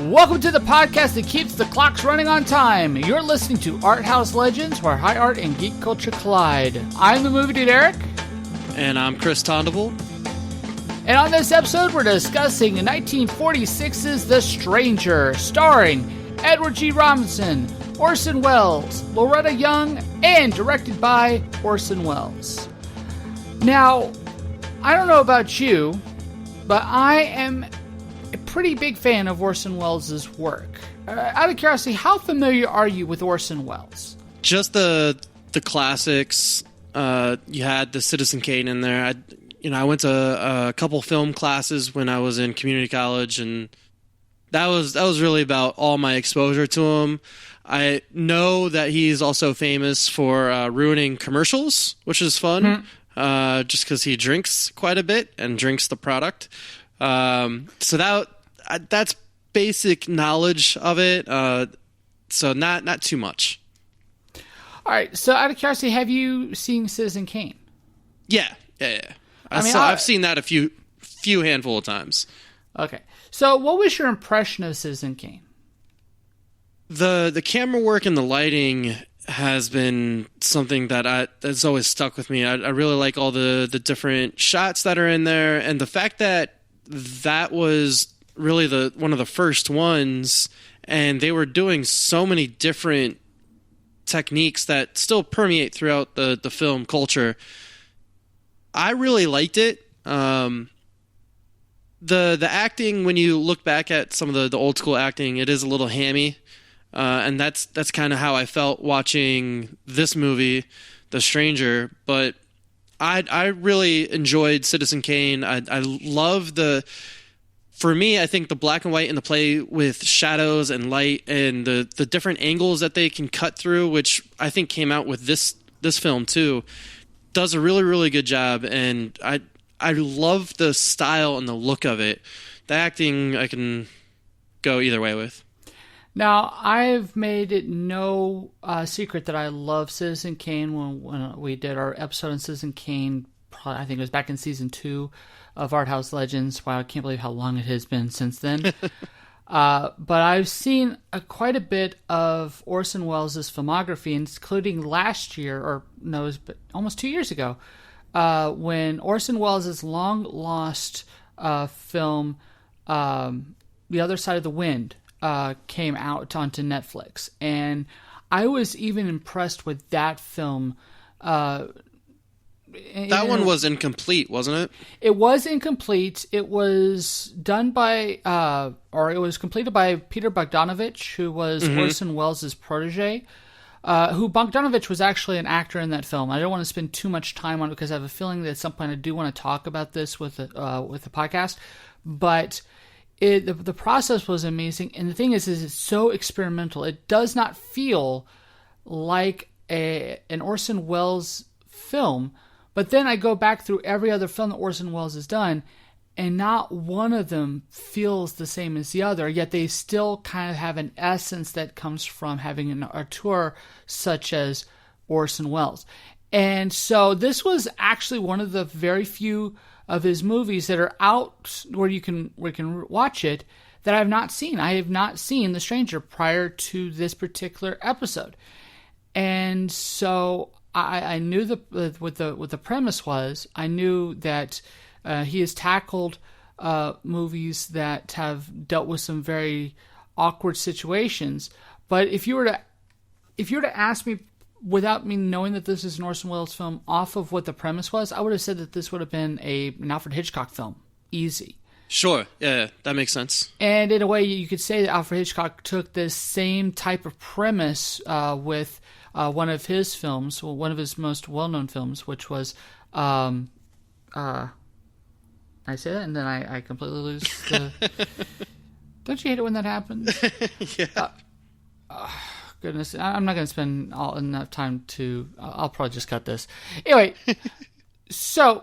Welcome to the podcast that keeps the clocks running on time. You're listening to Art House Legends, where high art and geek culture collide. I'm the MovieDude Eric. And I'm Chris Tondevold. And on this episode, we're discussing 1946's The Stranger, starring Edward G. Robinson, Orson Welles, Loretta Young, and directed by Orson Welles. Now, I don't know about you, but I am a pretty big fan of Orson Welles' work. Out of curiosity, how familiar are you with Orson Welles? Just the classics. You had the Citizen Kane in there. I went to a couple film classes when I was in community college, and that was really about all my exposure to him. I know that he's also famous for ruining commercials, which is fun, just because he drinks quite a bit and drinks the product. So that's basic knowledge of it. So not too much. All right. So out of curiosity, have you seen Citizen Kane? Yeah. I've seen that a few handful of times. Okay. So what was your impression of Citizen Kane? The camera work and the lighting has been something that's always stuck with me. I really like all the different shots that are in there, and the fact that was really one of the first ones, and they were doing so many different techniques that still permeate throughout the film culture. I really liked it. The acting, when you look back at some of the old school acting, it is a little hammy, and that's kind of how I felt watching this movie, The Stranger. But I really enjoyed Citizen Kane. I love for me, I think the black and white and the play with shadows and light and the different angles that they can cut through, which I think came out with this film too, does a really, really good job. And I love the style and the look of it. The acting, I can go either way with. Now, I've made it no secret that I love Citizen Kane. When we did our episode on Citizen Kane, I think it was back in season 2 of Art House Legends. Wow, I can't believe how long it has been since then. But I've seen quite a bit of Orson Welles' filmography, including last year, but almost 2 years ago, when Orson Welles' long-lost film, The Other Side of the Wind, came out onto Netflix. And I was even impressed with that film. That one was incomplete, wasn't it? It was incomplete. It was done by, it was completed by Peter Bogdanovich, who was Orson Welles' protege. Bogdanovich was actually an actor in that film. I don't want to spend too much time on it because I have a feeling that at some point I do want to talk about this with the podcast. But the process was amazing, and the thing is it's so experimental. It does not feel like an Orson Welles film. But then I go back through every other film that Orson Welles has done, and not one of them feels the same as the other, yet they still kind of have an essence that comes from having an auteur such as Orson Welles. And so this was actually one of the very few of his movies that are out where you can watch it that I have not seen. I have not seen The Stranger prior to this particular episode. And so I knew what the premise was. I knew that he has tackled movies that have dealt with some very awkward situations. But if you were to ask me, without me knowing that this is an Orson Welles film, off of what the premise was, I would have said that this would have been an Alfred Hitchcock film. Easy. Sure. Yeah, that makes sense. And in a way, you could say that Alfred Hitchcock took this same type of premise with one of his films, one of his most well-known films, which was, I say that and then I completely lose the... Don't you hate it when that happens? Yeah. Goodness, I'm not going to spend enough time to... I'll probably just cut this. Anyway, so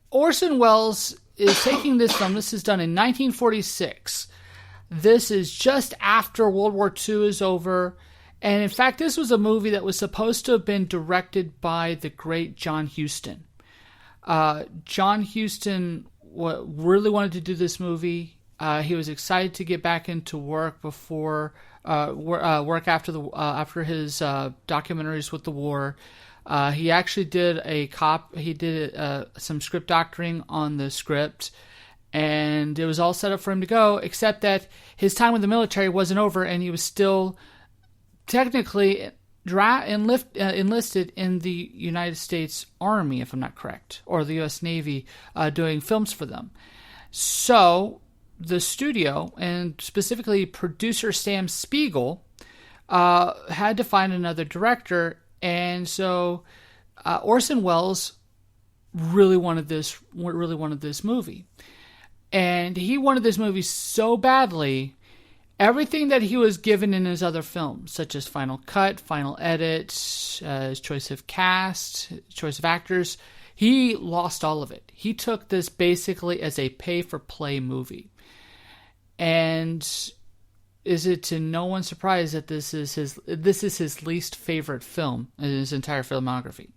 Orson Welles is taking this film. This is done in 1946. This is just after World War II is over. And in fact, this was a movie that was supposed to have been directed by the great John Huston. John Huston really wanted to do this movie. He was excited to get back into work before work after his documentaries with the war. He actually did some script doctoring on the script, and it was all set up for him to go, except that his time with the military wasn't over, and he was still technically enlisted in the United States Army, if I'm not correct, or the U.S. Navy, doing films for them. So the studio, and specifically producer Sam Spiegel, had to find another director, and so Orson Welles really wanted this movie, and he wanted this movie so badly. Everything that he was given in his other films, such as Final Cut, Final Edit, his choice of cast, choice of actors, he lost all of it. He took this basically as a pay-for-play movie. And is it to no one's surprise that this is his least favorite film in his entire filmography?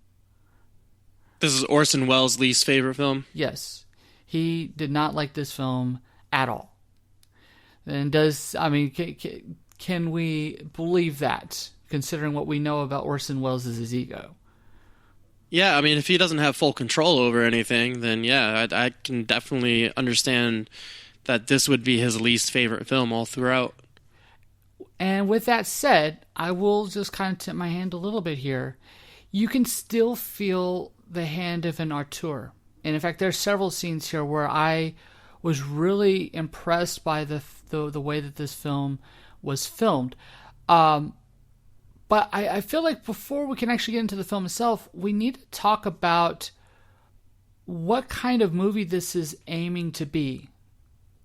This is Orson Welles' least favorite film? Yes. He did not like this film at all. And can we believe that, considering what we know about Orson Welles' his ego? Yeah, I mean, if he doesn't have full control over anything, then yeah, I can definitely understand that this would be his least favorite film all throughout. And with that said, I will just kind of tip my hand a little bit here. You can still feel the hand of an auteur. And in fact, there's several scenes here where I was really impressed by the way that this film was filmed. But I feel like before we can actually get into the film itself, we need to talk about what kind of movie this is aiming to be.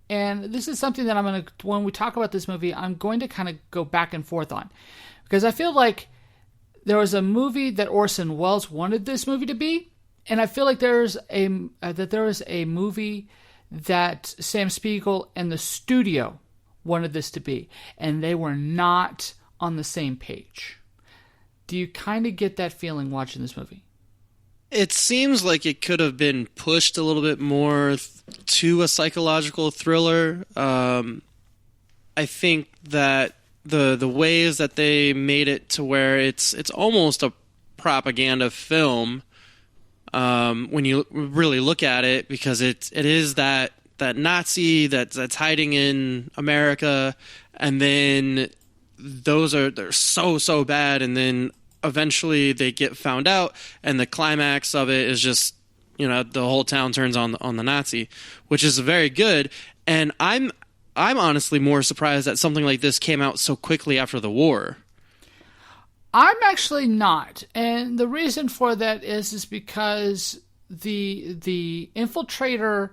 And this is something that when we talk about this movie, I'm going to kind of go back and forth on. Because I feel like there was a movie that Orson Welles wanted this movie to be, and I feel like there was a movie that Sam Spiegel and the studio wanted this to be, and they were not on the same page. Do you kind of get that feeling watching this movie? It seems like it could have been pushed a little bit more to a psychological thriller. I think that the ways that they made it to where it's almost a propaganda film when you really look at it, because it is that Nazi that's hiding in America, and then they're so bad, and then eventually they get found out, and the climax of it is just, the whole town turns on the Nazi, which is very good. And I'm honestly more surprised that something like this came out so quickly after the war. I'm actually not, and the reason for that is because the infiltrator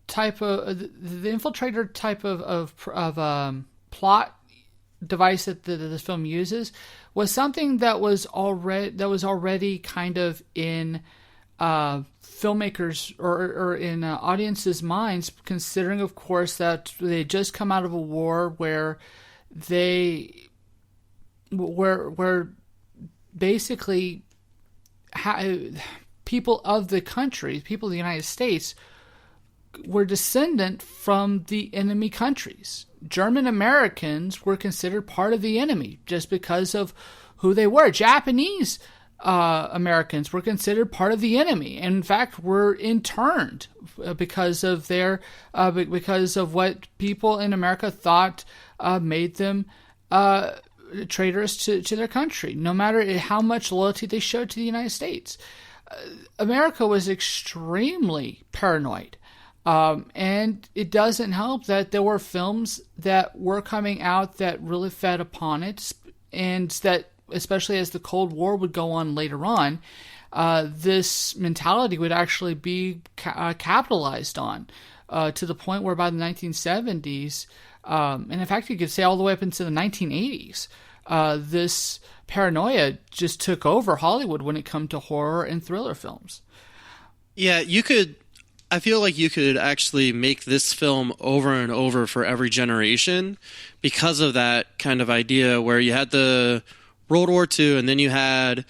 type of plot device that this film uses was something that was already kind of in filmmakers or in audiences' minds, considering, of course, that they just come out of a war where basically people of the country, people of the United States, were descendant from the enemy countries. German Americans were considered part of the enemy just because of who they were. Japanese Americans were considered part of the enemy, and in fact were interned because of what people in America thought made them traitors to their country, no matter how much loyalty they showed to the United States. America was extremely paranoid. And it doesn't help that there were films that were coming out that really fed upon it, and that, especially as the Cold War would go on later on, this mentality would actually be capitalized on to the point where by the 1970s, and in fact you could say all the way up into the 1980s, this paranoia just took over Hollywood when it came to horror and thriller films. Yeah, I feel like you could actually make this film over and over for every generation because of that kind of idea where you had the World War II, and then you had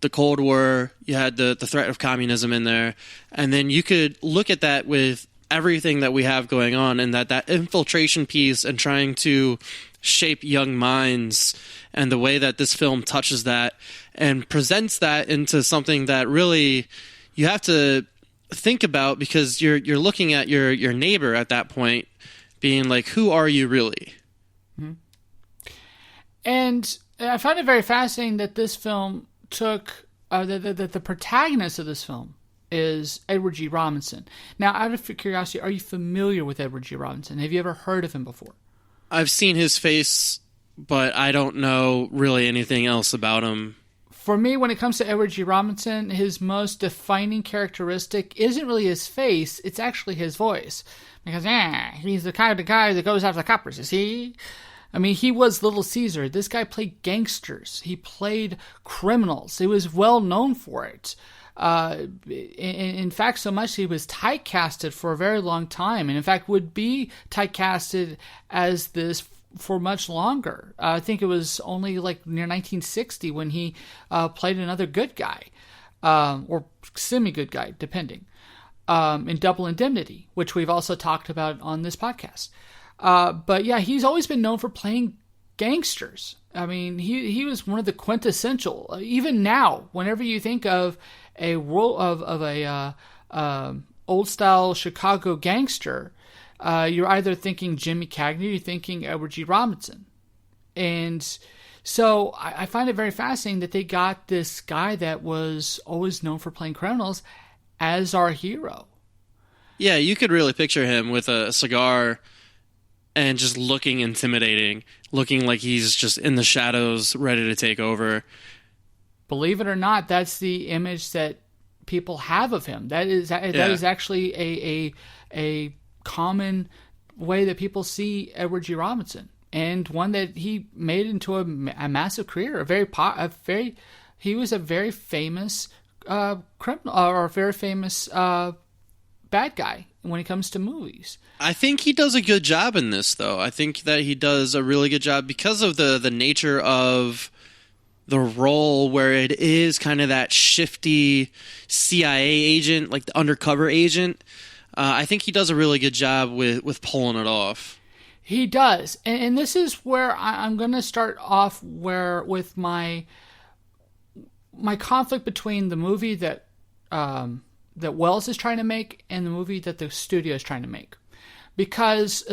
the Cold War, you had the threat of communism in there, and then you could look at that with everything that we have going on, and that infiltration piece and trying to shape young minds, and the way that this film touches that and presents that into something that really you have to think about, because you're looking at your neighbor at that point being like, who are you really? Mm-hmm. And I find it very fascinating that this film took the protagonist of this film is Edward G. Robinson. Now, out of curiosity, are you familiar with Edward G. Robinson? Have you ever heard of him before? I've seen his face, but I don't know really anything else about him. For me, when it comes to Edward G. Robinson, his most defining characteristic isn't really his face, it's actually his voice. Because, he's the kind of guy that goes after the coppers, you see? I mean, he was Little Caesar. This guy played gangsters. He played criminals. He was well known for it. In fact, so much he was typecasted for a very long time, and in fact would be typecasted as this for much longer. I think it was only like near 1960 when he played another good guy, or semi-good guy, depending, in Double Indemnity, which we've also talked about on this podcast. But yeah, he's always been known for playing gangsters. I mean, he was one of the quintessential. Even now, whenever you think of a role of a old style Chicago gangster, you're either thinking Jimmy Cagney or you're thinking Edward G. Robinson. And so I find it very fascinating that they got this guy that was always known for playing criminals as our hero. Yeah, you could really picture him with a cigar and just looking intimidating, looking like he's just in the shadows, ready to take over. Believe it or not, that's the image that people have of him. That is actually a common way that people see Edward G. Robinson, and one that he made into a massive career. He was a very famous criminal, or a very famous bad guy when it comes to movies. I think he does a good job in this, though. I think that he does a really good job because of the nature of the role, where it is kind of that shifty CIA agent, like the undercover agent. I think he does a really good job with pulling it off. He does. And this is where I'm going to start off with my conflict between the movie that Welles is trying to make and the movie that the studio is trying to make. Because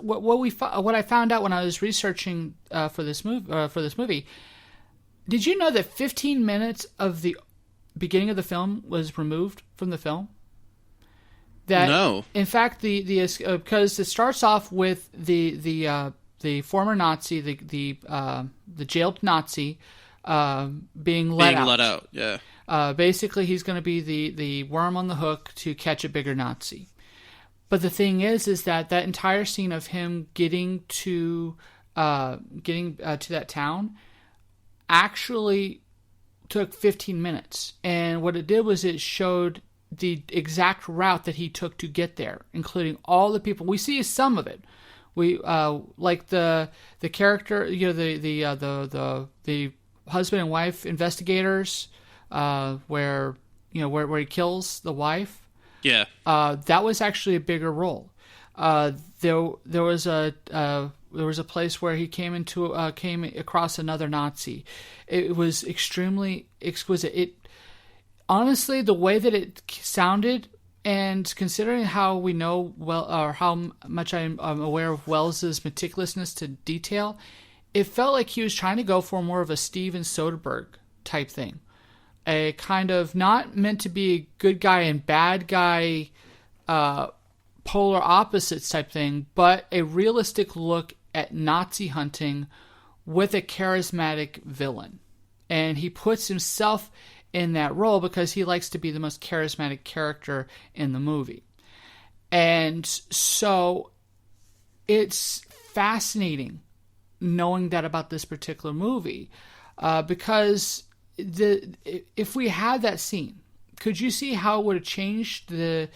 what I found out when I was researching for this movie, did you know that 15 minutes of the beginning of the film was removed from the film? No. In fact, because it starts off with the former Nazi, the jailed Nazi, being let out. Yeah. Basically, he's going to be the worm on the hook to catch a bigger Nazi. But the thing is that entire scene of him getting to that town actually took 15 minutes. And what it did was it showed the exact route that he took to get there, including all the people. We see some of it. We like the character, the husband and wife investigators, where he kills the wife. Yeah. That was actually a bigger role. There was a place where he came across another Nazi. It was extremely exquisite. Honestly, the way that it sounded, and considering how we know or how much I'm aware of Welles's meticulousness to detail, it felt like he was trying to go for more of a Steven Soderbergh type thing. A kind of not meant to be a good guy and bad guy, polar opposites type thing, but a realistic look at Nazi hunting with a charismatic villain. And he puts himself in that role because he likes to be the most charismatic character in the movie. And so it's fascinating knowing that about this particular movie, because if we had that scene, could you see how it would have changed the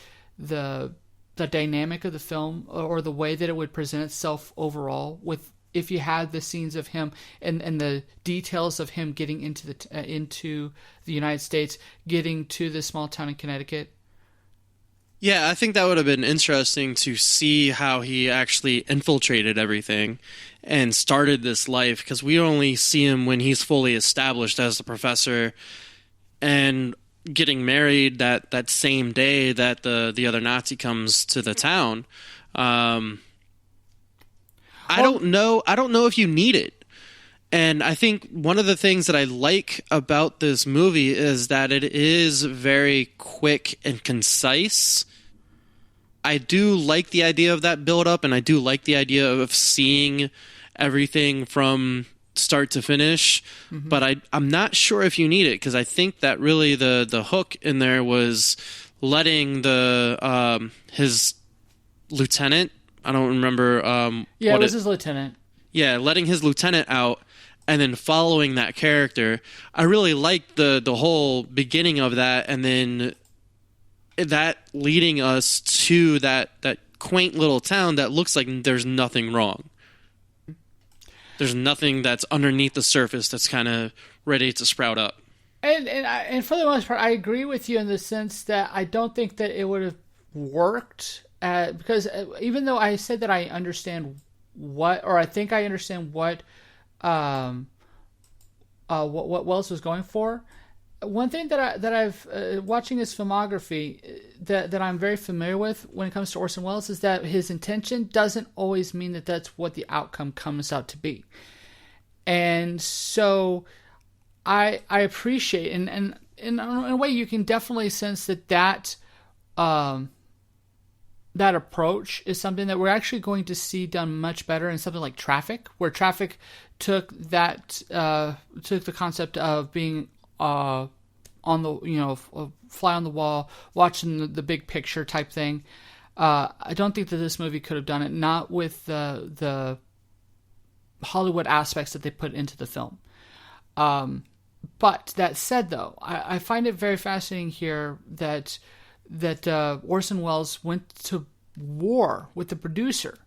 dynamic of the film, or the way that it would present itself overall, if you had the scenes of him and the details of him getting into the United States, getting to this small town in Connecticut? Yeah, I think that would have been interesting to see how he actually infiltrated everything and started this life, because we only see him when he's fully established as the professor and getting married that same day that the other Nazi comes to the town. I don't know if you need it. And I think one of the things that I like about this movie is that it is very quick and concise. I do like the idea of that build-up, and I do like the idea of seeing everything from start to finish. Mm-hmm. But I'm not sure if you need it, because I think that really the hook in there was letting his lieutenant, I don't remember. It was his lieutenant. Yeah, letting his lieutenant out and then following that character. I really liked the whole beginning of that, and then that leading us to that quaint little town that looks like there's nothing wrong. There's nothing that's underneath the surface that's kind of ready to sprout up. And for the most part, I agree with you in the sense that I don't think that it would have worked, because even though I said that I understand I think I understand what Wells was going for. One thing that I've watching his filmography that I'm very familiar with when it comes to Orson Welles is that his intention doesn't always mean that that's what the outcome comes out to be. And so I appreciate, and in a way you can definitely sense that approach is something that we're actually going to see done much better in something like Traffic, where Traffic took the concept of being on the fly on the wall, watching the big picture type thing. I don't think that this movie could have done it, not with the Hollywood aspects that they put into the film. But that said, though, I find it very fascinating here that Orson Welles went to war with the producer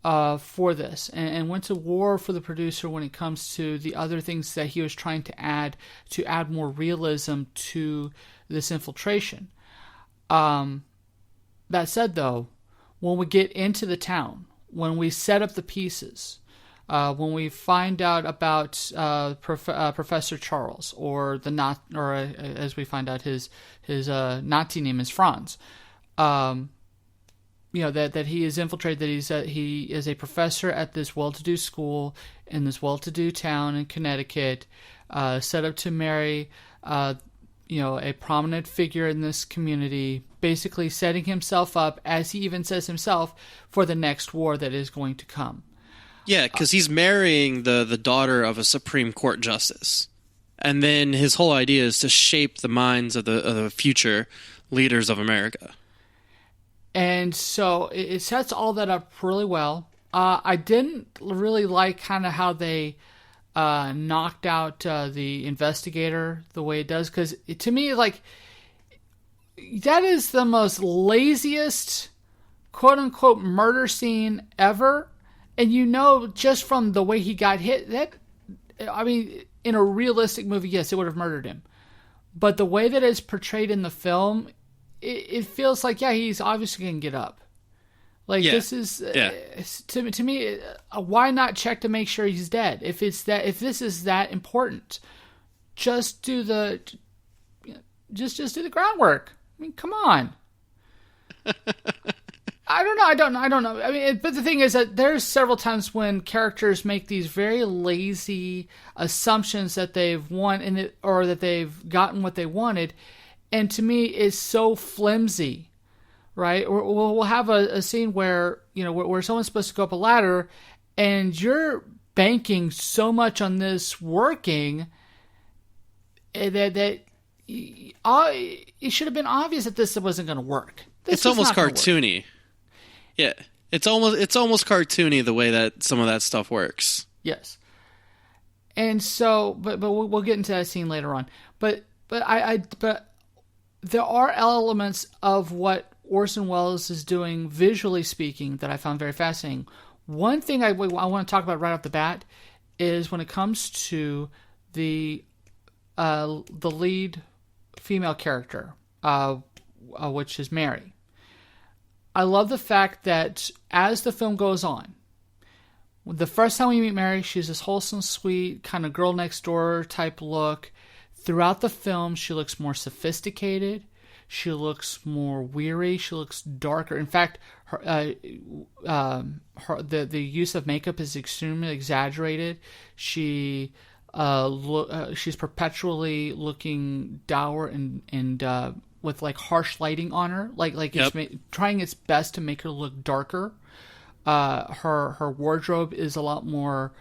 for this, and went to war for the producer when it comes to the other things that he was trying to add more realism to this infiltration. That said, though, when we get into the town, when we set up the pieces, when we find out about Professor Charles, or as we find out his Nazi name is Franz, that he is infiltrated, that he is a professor at this well-to-do school in this well-to-do town in Connecticut, set up to marry, a prominent figure in this community, basically setting himself up, as he even says himself, for the next war that is going to come. Yeah, because he's marrying the daughter of a Supreme Court justice. And then his whole idea is to shape the minds of the future leaders of America. And so it sets all that up really well. I didn't really like kind of how they knocked out the investigator the way it does, because to me, like, that is the most laziest quote-unquote murder scene ever. And just from the way he got hit, in a realistic movie, yes, it would have murdered him. But the way that it's portrayed in the film, it feels like, yeah, he's obviously going to get up. Like, yeah. This is, to me, why not check to make sure he's dead? If this is that important, just do the groundwork. I mean, come on. I don't know. I mean, but the thing is that there's several times when characters make these very lazy assumptions that they've won or that they've gotten what they wanted, and to me, it's so flimsy, right? We'll have a scene where where someone's supposed to go up a ladder, and you're banking so much on this working that it should have been obvious that this wasn't going to work. It's almost cartoony. Yeah, it's almost cartoony the way that some of that stuff works. Yes, and so, but we'll get into that scene later on. But there are elements of what Orson Welles is doing, visually speaking, that I found very fascinating. One thing I want to talk about right off the bat is when it comes to the lead female character, which is Mary. I love the fact that as the film goes on, the first time we meet Mary, she's this wholesome, sweet, kind of girl next door type look. Throughout the film, she looks more sophisticated. She looks more weary. She looks darker. In fact, the use of makeup is extremely exaggerated. She's perpetually looking dour and with like harsh lighting on her, like Yep. it's trying its best to make her look darker. Her wardrobe is a lot more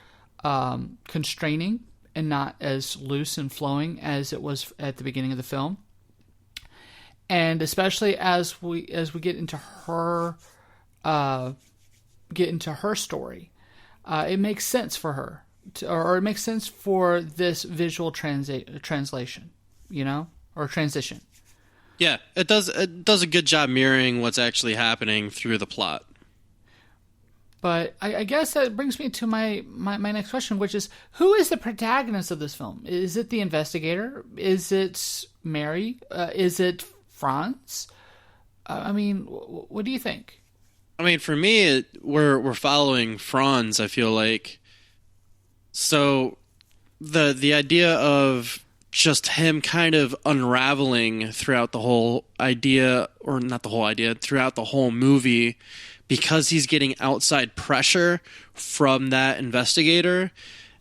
constraining and not as loose and flowing as it was at the beginning of the film. And especially as we get into her story, it makes sense for her, or it makes sense for this visual translation, or transition. Yeah, it does a good job mirroring what's actually happening through the plot. But I guess that brings me to my next question, which is, who is the protagonist of this film? Is it the investigator? Is it Mary? Is it Franz? What do you think? I mean, for me, we're following Franz, I feel like. So the idea of just him kind of unraveling throughout the whole idea, or not the whole idea, throughout the whole movie, because he's getting outside pressure from that investigator,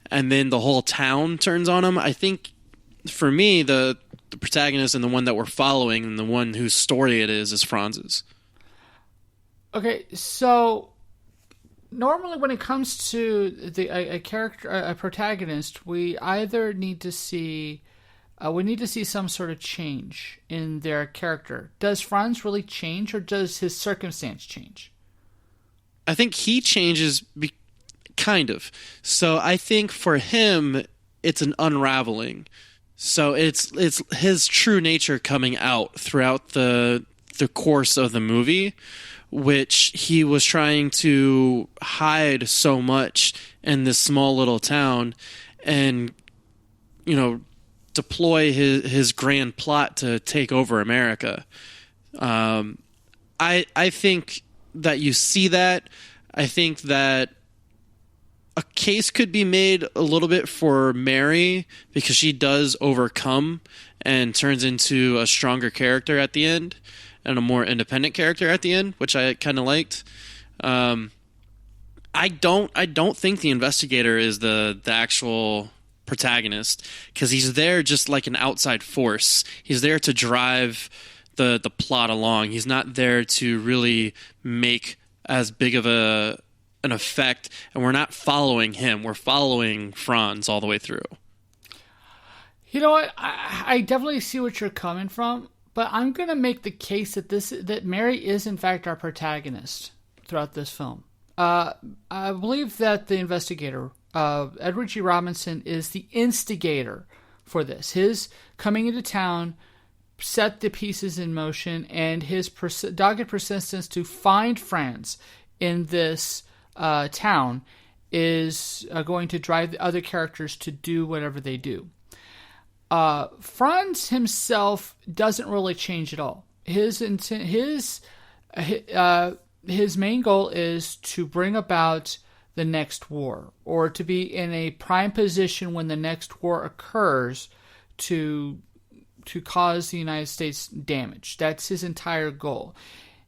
and then the whole town turns on him. I think, for me, the protagonist and the one that we're following and the one whose story it is Franz's. Okay, so normally when it comes to a protagonist, we either need to see some sort of change in their character. Does Franz really change, or does his circumstance change? I think he changes, kind of. So I think for him, it's an unraveling. So it's his true nature coming out throughout the course of the movie, which he was trying to hide so much in this small little town, and deploy his grand plot to take over America. I think that you see that. I think that a case could be made a little bit for Mary, because she does overcome and turns into a stronger character at the end, and a more independent character at the end, which I kind of liked. I don't think the investigator is the actual protagonist, because he's there just like an outside force. He's there to drive the plot along. He's not there to really make as big of an effect, and we're not following him. We're following Franz all the way through. You know what? I definitely see what you're coming from, but I'm going to make the case that Mary is in fact our protagonist throughout this film. I believe that the investigator, Edward G. Robinson, is the instigator for this. His coming into town set the pieces in motion, and his dogged persistence to find Franz in this town is going to drive the other characters to do whatever they do. Franz himself doesn't really change at all. His main goal is to bring about the next war, or to be in a prime position when the next war occurs to cause the United States damage. That's his entire goal.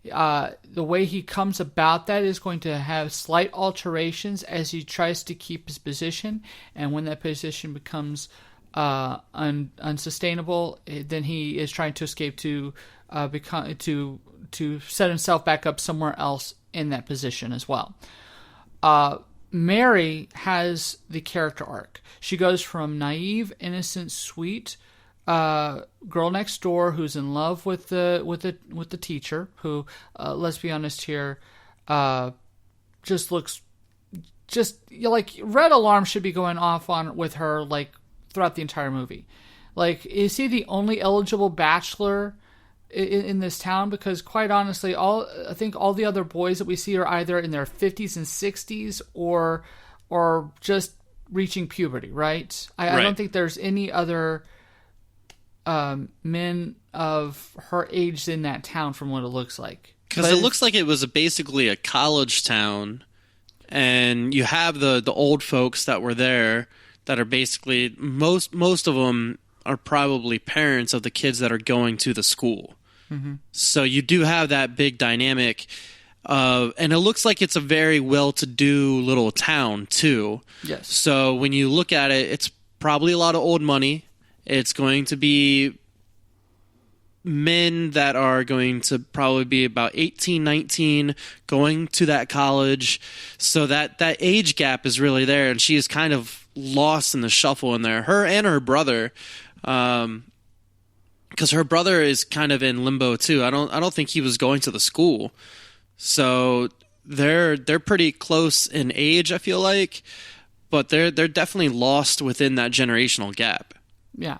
The way he comes about that is going to have slight alterations as he tries to keep his position, and when that position becomes unsustainable, then he is trying to escape to set himself back up somewhere else in that position as well. Mary has the character arc. She goes from naive, innocent, sweet girl next door who's in love with the teacher, who, let's be honest here, just looks like red alarm should be going off on with her like throughout the entire movie. Like, is he the only eligible bachelor in this town? Because quite honestly, I think all the other boys that we see are either in their 50s and 60s or just reaching puberty, right? I don't think there's any other men of her age in that town from what it looks like. Because it looks like it was basically a college town, and you have the old folks that were there that are basically, most of them are probably parents of the kids that are going to the school. Mm-hmm. So you do have that big dynamic and it looks like it's a very well-to-do little town too. Yes. So when you look at it, it's probably a lot of old money. It's going to be men that are going to probably be about 18, 19, going to that college. So that age gap is really there, and she is kind of lost in the shuffle in there. Her and her brother, because her brother is kind of in limbo too. I don't think he was going to the school. So they're pretty close in age, I feel like, but they're definitely lost within that generational gap. Yeah.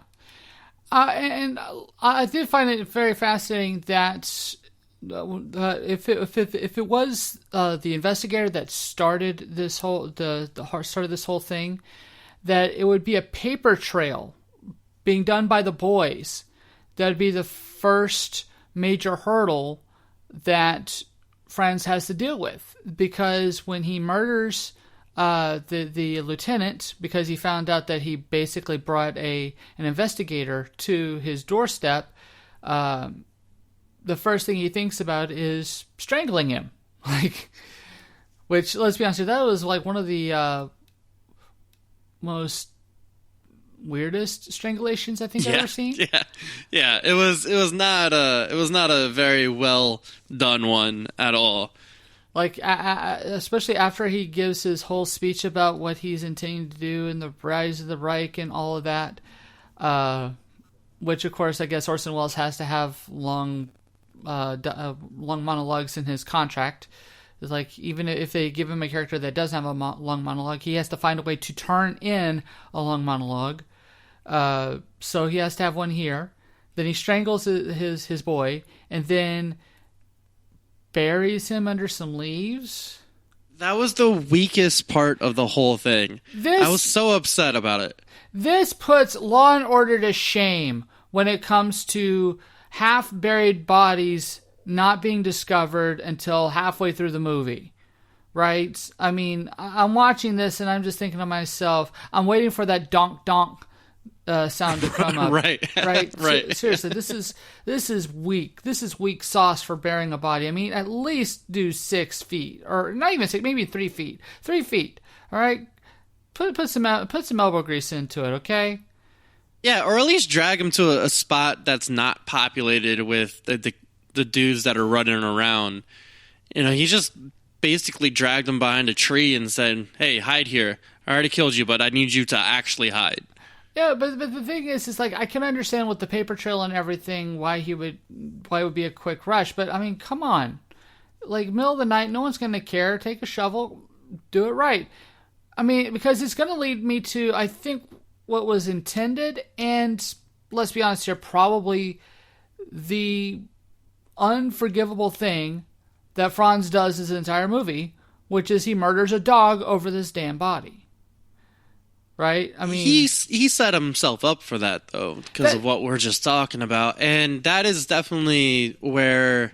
And I did find it very fascinating that if it was the investigator that started this whole started this whole thing, that it would be a paper trail being done by the boys. That would be the first major hurdle that Franz has to deal with, because when he murders the lieutenant, because he found out that he basically brought an investigator to his doorstep, the first thing he thinks about is strangling him. Which, let's be honest with you, that was like one of the most weirdest strangulations I think I've ever seen. Yeah. It was not a very well done one at all. Like, especially after he gives his whole speech about what he's intending to do and the rise of the Reich and all of that, which, of course, I guess Orson Welles has to have long monologues in his contract. It's like, even if they give him a character that doesn't have a long monologue, he has to find a way to turn in a long monologue. So he has to have one here. Then he strangles his boy, and then buries him under some leaves. That was the weakest part of the whole thing. I was so upset about it. This puts Law and Order to shame when it comes to half-buried bodies not being discovered until halfway through the movie. Right? I mean, I'm watching this and I'm just thinking to myself, I'm waiting for that donk-donk sound to come up. Right. Right. Seriously, this is weak. This is weak sauce for burying a body. I mean, at least do 6 feet, or not even 6, maybe 3 feet. 3 feet. All right. Put some elbow grease into it. Okay. Yeah, or at least drag him to a spot that's not populated with the dudes that are running around. You know, he just basically dragged him behind a tree and said, "Hey, hide here. I already killed you, but I need you to actually hide." Yeah, but the thing is like, I can understand with the paper trail and everything why it would be a quick rush, but I mean, come on, like, middle of the night, no one's gonna care. Take a shovel, do it right. I mean, because it's gonna lead me to, I think, what was intended, and let's be honest here, probably the unforgivable thing that Franz does this entire movie, which is he murders a dog over this damn body. Right? I mean, he set himself up for that, though, because of what we're just talking about. And that is definitely where,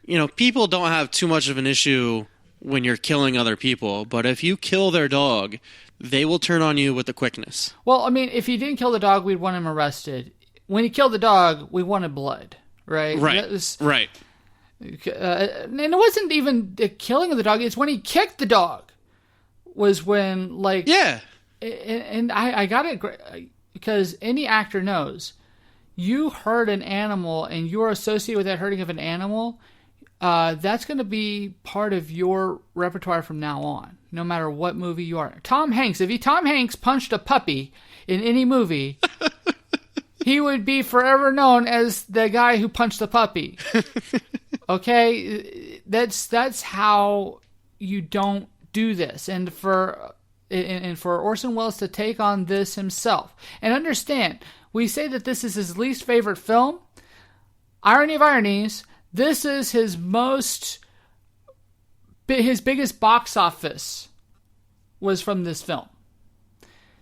you know, people don't have too much of an issue when you're killing other people. But if you kill their dog, they will turn on you with the quickness. Well, I mean, if he didn't kill the dog, we'd want him arrested. When he killed the dog, we wanted blood. Right? Right. And it wasn't even the killing of the dog. It's when he kicked the dog was when, like... Yeah. And I got it because any actor knows, you hurt an animal and you're associated with that hurting of an animal, that's going to be part of your repertoire from now on, no matter what movie you are. Tom Hanks punched a puppy in any movie, he would be forever known as the guy who punched the puppy. Okay? That's how you don't do this. And for Orson Welles to take on this himself. And understand, we say that this is his least favorite film. Irony of ironies, this is his biggest box office was from this film.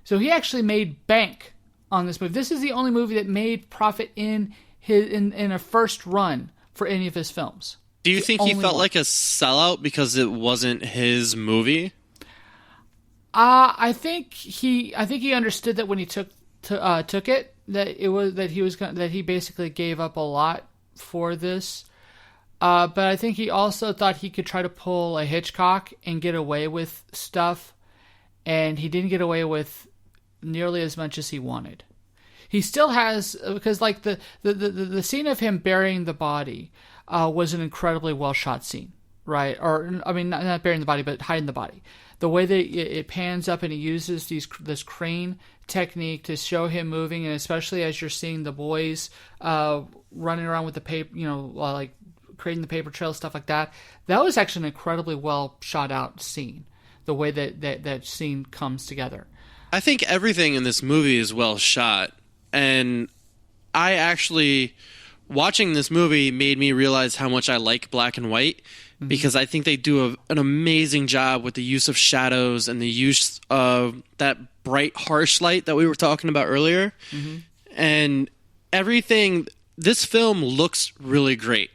So he actually made bank on this movie. This is the only movie that made profit in a first run for any of his films. Do you think he felt like a sellout because it wasn't his movie? I think he understood that when he took it, that he basically gave up a lot for this. But I think he also thought he could try to pull a Hitchcock and get away with stuff, and he didn't get away with nearly as much as he wanted. He still has, because like the scene of him burying the body was an incredibly well shot scene, right? Or I mean, not burying the body, but hiding the body. The way that it pans up and he uses this crane technique to show him moving, and especially as you're seeing the boys running around with the paper, like creating the paper trail, stuff like that. That was actually an incredibly well shot out scene. The way that scene comes together. I think everything in this movie is well shot. And I actually, watching this movie made me realize how much I like black and white, because I think they do an amazing job with the use of shadows and the use of that bright, harsh light that we were talking about earlier. And everything, this film looks really great.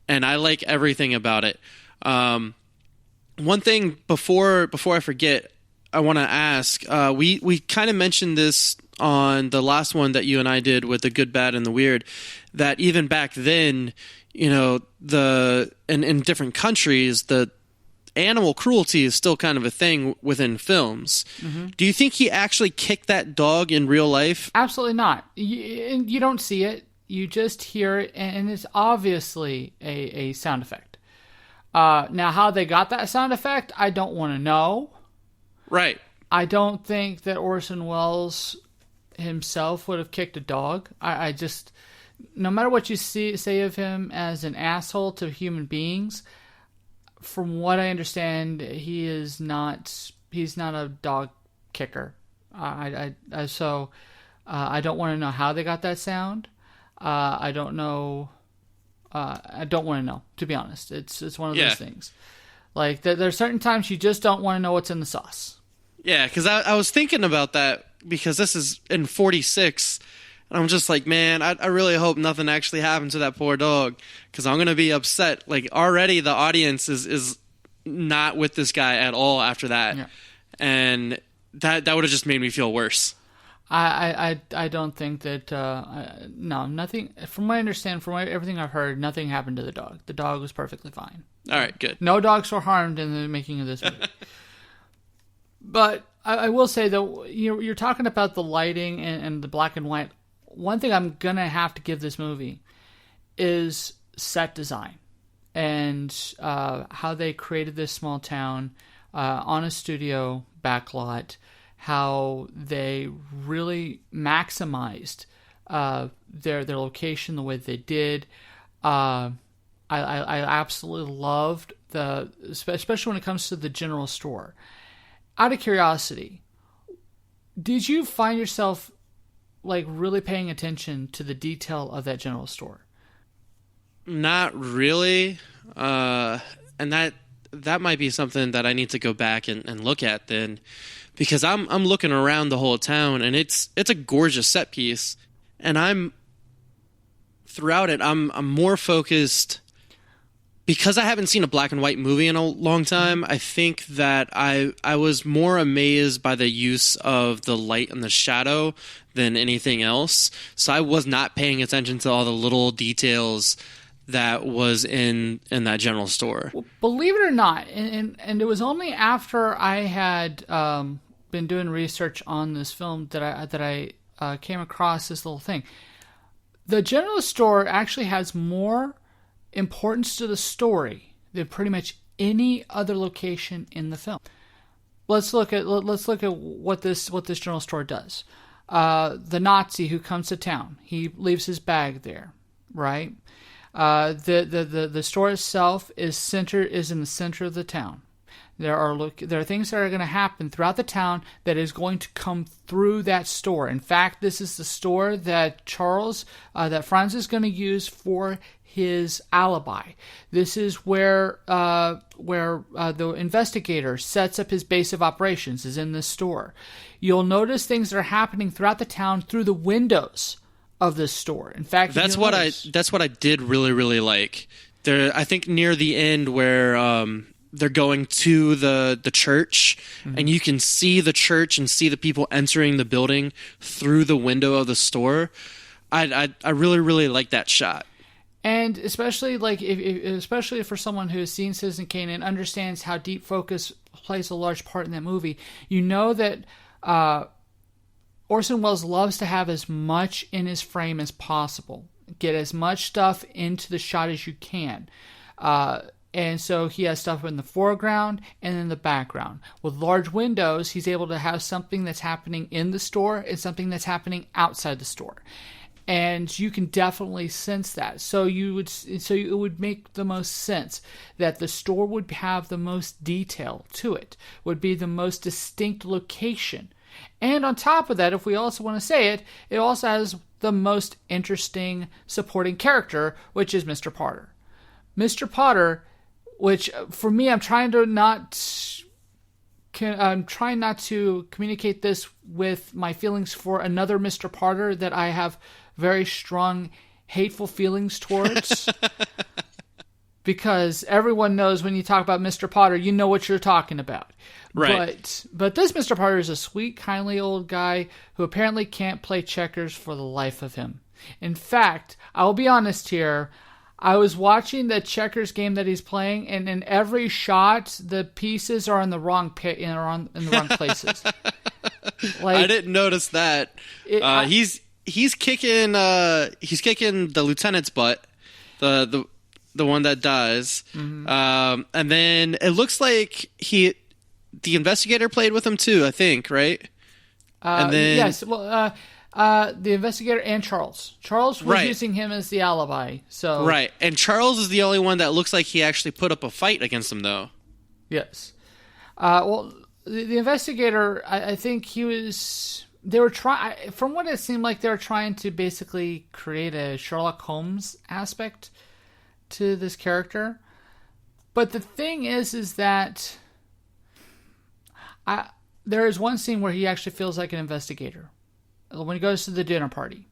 And I like everything about it. One thing before I forget, I want to ask, we kind of mentioned this on the last one that you and I did with the good, bad, and the weird, that even back then, in different countries, the animal cruelty is still kind of a thing within films. Do you think he actually kicked that dog in real life? Absolutely not. You don't see it. You just hear it, and it's obviously a sound effect. Now, how they got that sound effect, I don't want to know. Right. I don't think that Orson Welles himself would have kicked a dog. I just, no matter what you say of him as an asshole to human beings, from what I understand, he's not a dog kicker. So I don't want to know how they got that sound. I don't know. I don't want to know, to be honest. It's one of those things. Like, there's certain times you just don't want to know what's in the sauce. Yeah, because I was thinking about that, because this is in 46, and I'm just like, man, I really hope nothing actually happened to that poor dog, because I'm going to be upset. Like, already the audience is not with this guy at all after that. Yeah. And that would have just made me feel worse. I don't think that, no, nothing, from what I understand, everything I've heard, nothing happened to the dog. The dog was perfectly fine. All right, good. No dogs were harmed in the making of this movie. But I will say, though, you're talking about the lighting and the black and white. One thing I'm going to have to give this movie is set design and how they created this small town on a studio backlot, how they really maximized their location the way they did. I absolutely loved especially when it comes to the general store. Out of curiosity, did you find yourself like really paying attention to the detail of that general store? Not really, and that might be something that I need to go back and look at then, because I'm looking around the whole town, and it's a gorgeous set piece, and throughout it I'm more focused. Because I haven't seen a black and white movie in a long time, I think that I was more amazed by the use of the light and the shadow than anything else. So I was not paying attention to all the little details that was in that general store. Well, believe it or not, and it was only after I had been doing research on this film that I came across this little thing. The general store actually has more importance to the story than pretty much any other location in the film. Let's look at what this general store does. The Nazi who comes to town, he leaves his bag there, right? The store itself is in the center of the town. There are things that are going to happen throughout the town that is going to come through that store. In fact, this is the store that that Franz is going to use for his alibi. This is where the investigator sets up his base of operations, is in this store. You'll notice things that are happening throughout the town through the windows of this store. In fact, that's what I did really, really like. I think near the end where they're going to the church, and you can see the church and see the people entering the building through the window of the store. I really, really like that shot. And especially like especially for someone who has seen Citizen Kane and understands how deep focus plays a large part in that movie, you know that Orson Welles loves to have as much in his frame as possible. Get as much stuff into the shot as you can. And so he has stuff in the foreground and in the background. With large windows, he's able to have something that's happening in the store and something that's happening outside the store. And you can definitely sense that. So it would make the most sense that the store would have the most detail to it, would be the most distinct location. And on top of that, if we also want to say it, it also has the most interesting supporting character, which is Mr. Potter. Mr. Potter, which for me, I'm trying not to communicate this with my feelings for another Mr. Potter that I have very strong, hateful feelings towards. Because everyone knows when you talk about Mr. Potter, you know what you're talking about. Right. But this Mr. Potter is a sweet, kindly old guy who apparently can't play checkers for the life of him. In fact, I will be honest here, I was watching the checkers game that he's playing, and in every shot, the pieces are in the wrong in the wrong places. Like, I didn't notice that. He's kicking the lieutenant's butt, the one that dies, and then it looks like the investigator played with him too. I think, right? And then yes, well, the investigator and Charles. Charles was using him as the alibi. So right, and Charles is the only one that looks like he actually put up a fight against him, though. Yes. Well, the investigator, I think he was. They were trying. From what it seemed like, they were trying to basically create a Sherlock Holmes aspect to this character. But the thing is that there is one scene where he actually feels like an investigator when he goes to the dinner party.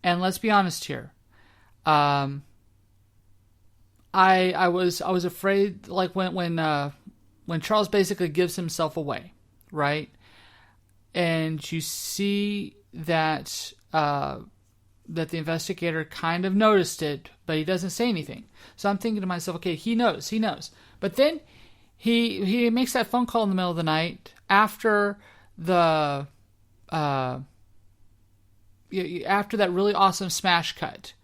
And let's be honest here. I was afraid, like when Charles basically gives himself away, right? And you see that that the investigator kind of noticed it, but he doesn't say anything. So I'm thinking to myself, okay, he knows. But then he makes that phone call in the middle of the night after after that really awesome smash cut,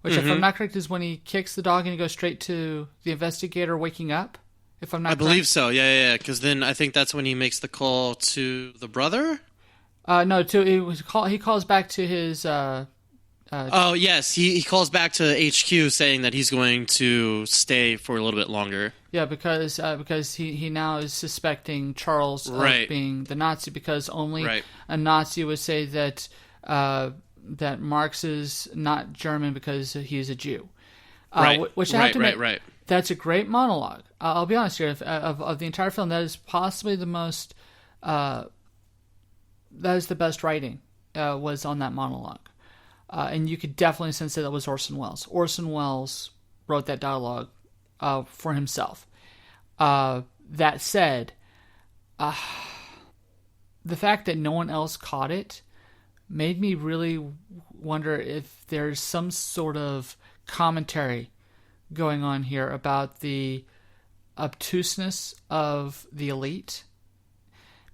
which if I'm not correct is when he kicks the dog and he goes straight to the investigator waking up. If I'm not correct. Believe so. Yeah. Because then I think that's when he makes the call to the brother. No, he calls back to his. Oh yes, he calls back to HQ saying that he's going to stay for a little bit longer. Yeah, because he now is suspecting Charles of being the Nazi, because only a Nazi would say that that Marx is not German because he is a Jew. Which I have to admit, that's a great monologue. I'll be honest here, of the entire film, that is possibly the most. That is the best writing was on that monologue. And you could definitely sense that was Orson Welles. Orson Welles wrote that dialogue for himself. That said, the fact that no one else caught it made me really wonder if there's some sort of commentary going on here about the obtuseness of the elite.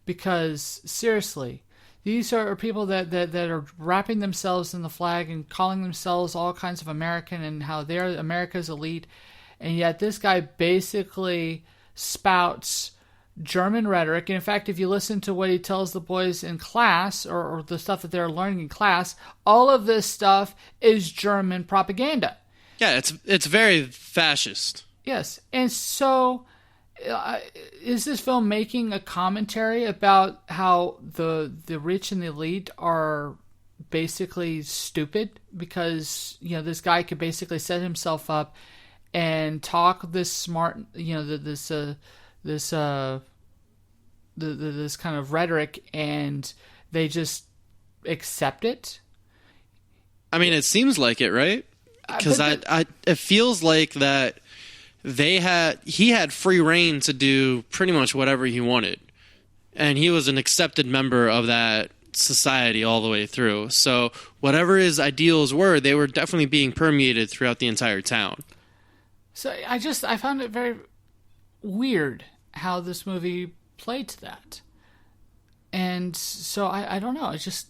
Because, seriously, these are people that are wrapping themselves in the flag and calling themselves all kinds of American and how they're America's elite. And yet this guy basically spouts German rhetoric. And in fact, if you listen to what he tells the boys in class or the stuff that they're learning in class, all of this stuff is German propaganda. Yeah, it's very fascist. Yes. And so is this film making a commentary about how the rich and the elite are basically stupid because, this guy could basically set himself up and talk this smart, this kind of rhetoric, and they just accept it? I mean, it seems like it, right? because it feels like that he had free reign to do pretty much whatever he wanted, and he was an accepted member of that society all the way through. So whatever his ideals were, they were definitely being permeated throughout the entire town. So I found it very weird how this movie played to that. And so I don't know. It's just,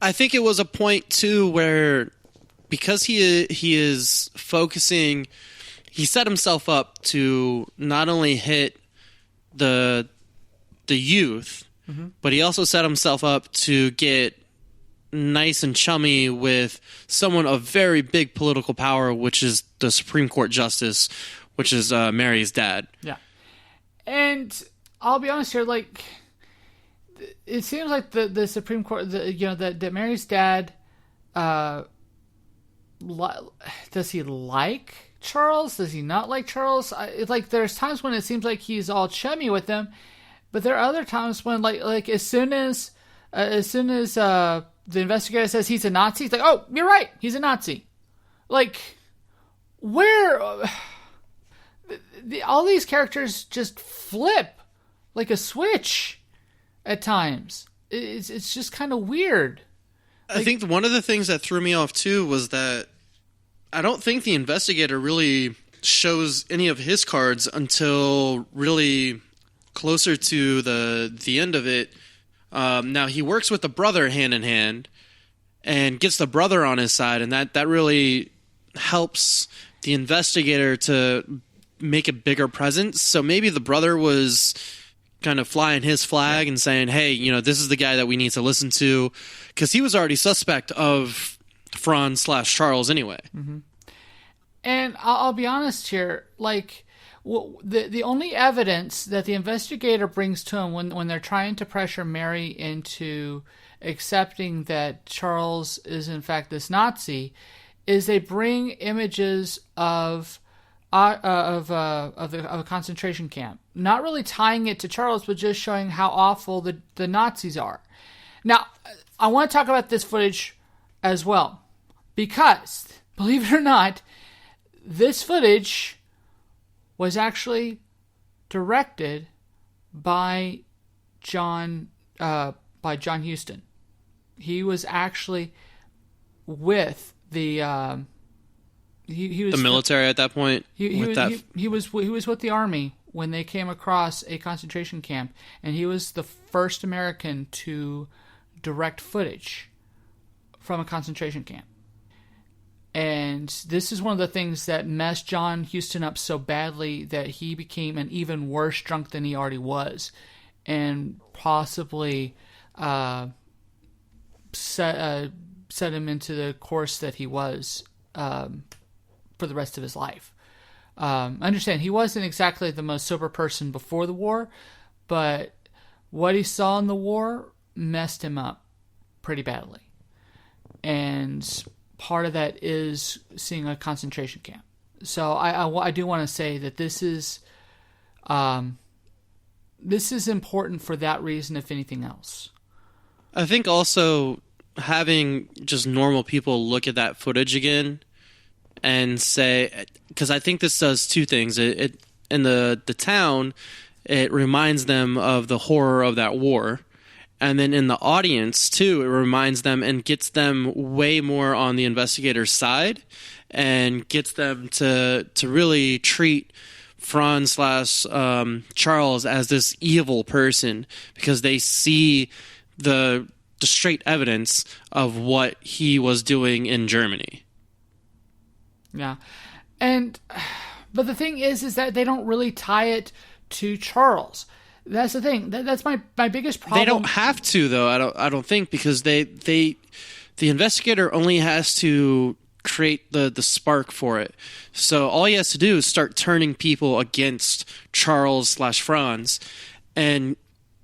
I think it was a point too where, because he is focusing, he set himself up to not only hit the youth, but he also set himself up to get nice and chummy with someone of very big political power, which is the Supreme Court Justice, which is Mary's dad. Yeah. And I'll be honest here, like, it seems like the Supreme Court, that Mary's dad, does he like Charles? Does he not like Charles? There's times when it seems like he's all chummy with them, but there are other times when, like as soon as the investigator says he's a Nazi, he's like, oh, you're right, he's a Nazi. Like, where all these characters just flip like a switch at times. It's just kind of weird. I think one of the things that threw me off too was that I don't think the investigator really shows any of his cards until really closer to the end of it. Now he works with the brother hand in hand and gets the brother on his side, and that really helps the investigator to make a bigger presence. So maybe the brother was kind of flying his flag and saying, hey, this is the guy that we need to listen to, because he was already suspect of Franz/Charles anyway. Mm-hmm. And I'll be honest here, like, the only evidence that the investigator brings to him when they're trying to pressure Mary into accepting that Charles is in fact this Nazi is they bring images of a concentration camp, not really tying it to Charles, but just showing how awful the Nazis are. Now, I want to talk about this footage as well, because, believe it or not, this footage was actually directed by John Huston. He was actually with the he was the military at that point. He was with the army when they came across a concentration camp, and he was the first American to direct footage from a concentration camp. And this is one of the things that messed John Huston up so badly that he became an even worse drunk than he already was, and possibly set him into the course that he was for the rest of his life. Understand, he wasn't exactly the most sober person before the war, but what he saw in the war messed him up pretty badly. And part of that is seeing a concentration camp. So I do want to say that this is important for that reason, if anything else. I think also having just normal people look at that footage again and say, because I think this does two things. It in the town, it reminds them of the horror of that war. And then in the audience, too, it reminds them and gets them way more on the investigator's side and gets them to really treat Franz/Charles as this evil person, because they see the straight evidence of what he was doing in Germany. Yeah. But the thing is that they don't really tie it to Charles. That's the thing. That's my biggest problem. They don't have to, though. I don't think, because the investigator only has to create the spark for it. So all he has to do is start turning people against Charles/Franz and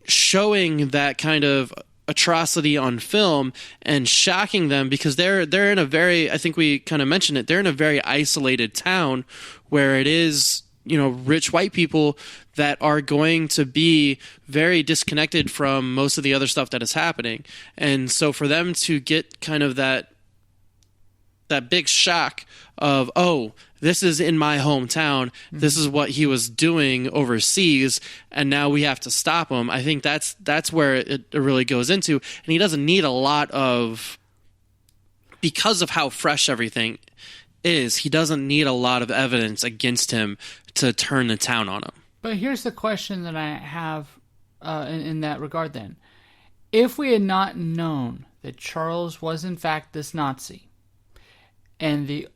showing that kind of atrocity on film and shocking them, because they're in a very, I think we kind of mentioned it, they're in a very isolated town where it is, rich white people that are going to be very disconnected from most of the other stuff that is happening. And so for them to get kind of that that big shock of, oh, this is in my hometown. This is what he was doing overseas, and now we have to stop him. I think that's where it really goes into, and he doesn't need a lot of, because of how fresh everything is, he doesn't need a lot of evidence against him to turn the town on him. But here's the question that I have in that regard then. If we had not known that Charles was in fact this Nazi, and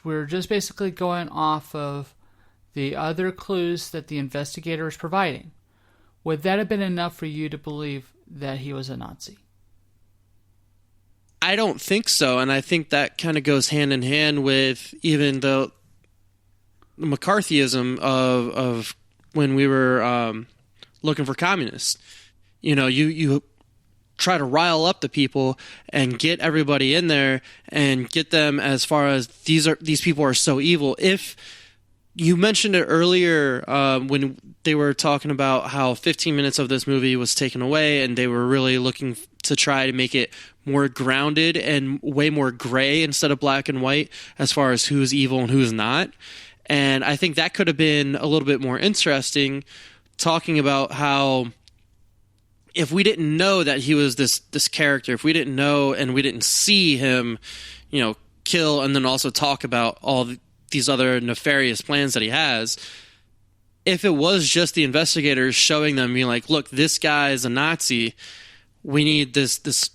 we're just basically going off of the other clues that the investigator is providing, would that have been enough for you to believe that he was a Nazi? I don't think so, and I think that kind of goes hand in hand with even the McCarthyism of when we were looking for communists. You know, you try to rile up the people and get everybody in there and get them as far as these people are so evil. If you mentioned it earlier when they were talking about how 15 minutes of this movie was taken away and they were really looking to try to make it more grounded and way more gray instead of black and white as far as who's evil and who's not. And I think that could have been a little bit more interesting, talking about how if we didn't know that he was this character, if we didn't know and we didn't see him, you know, kill and then also talk about all these other nefarious plans that he has, if it was just the investigators showing them, being like, look, this guy is a Nazi, we need this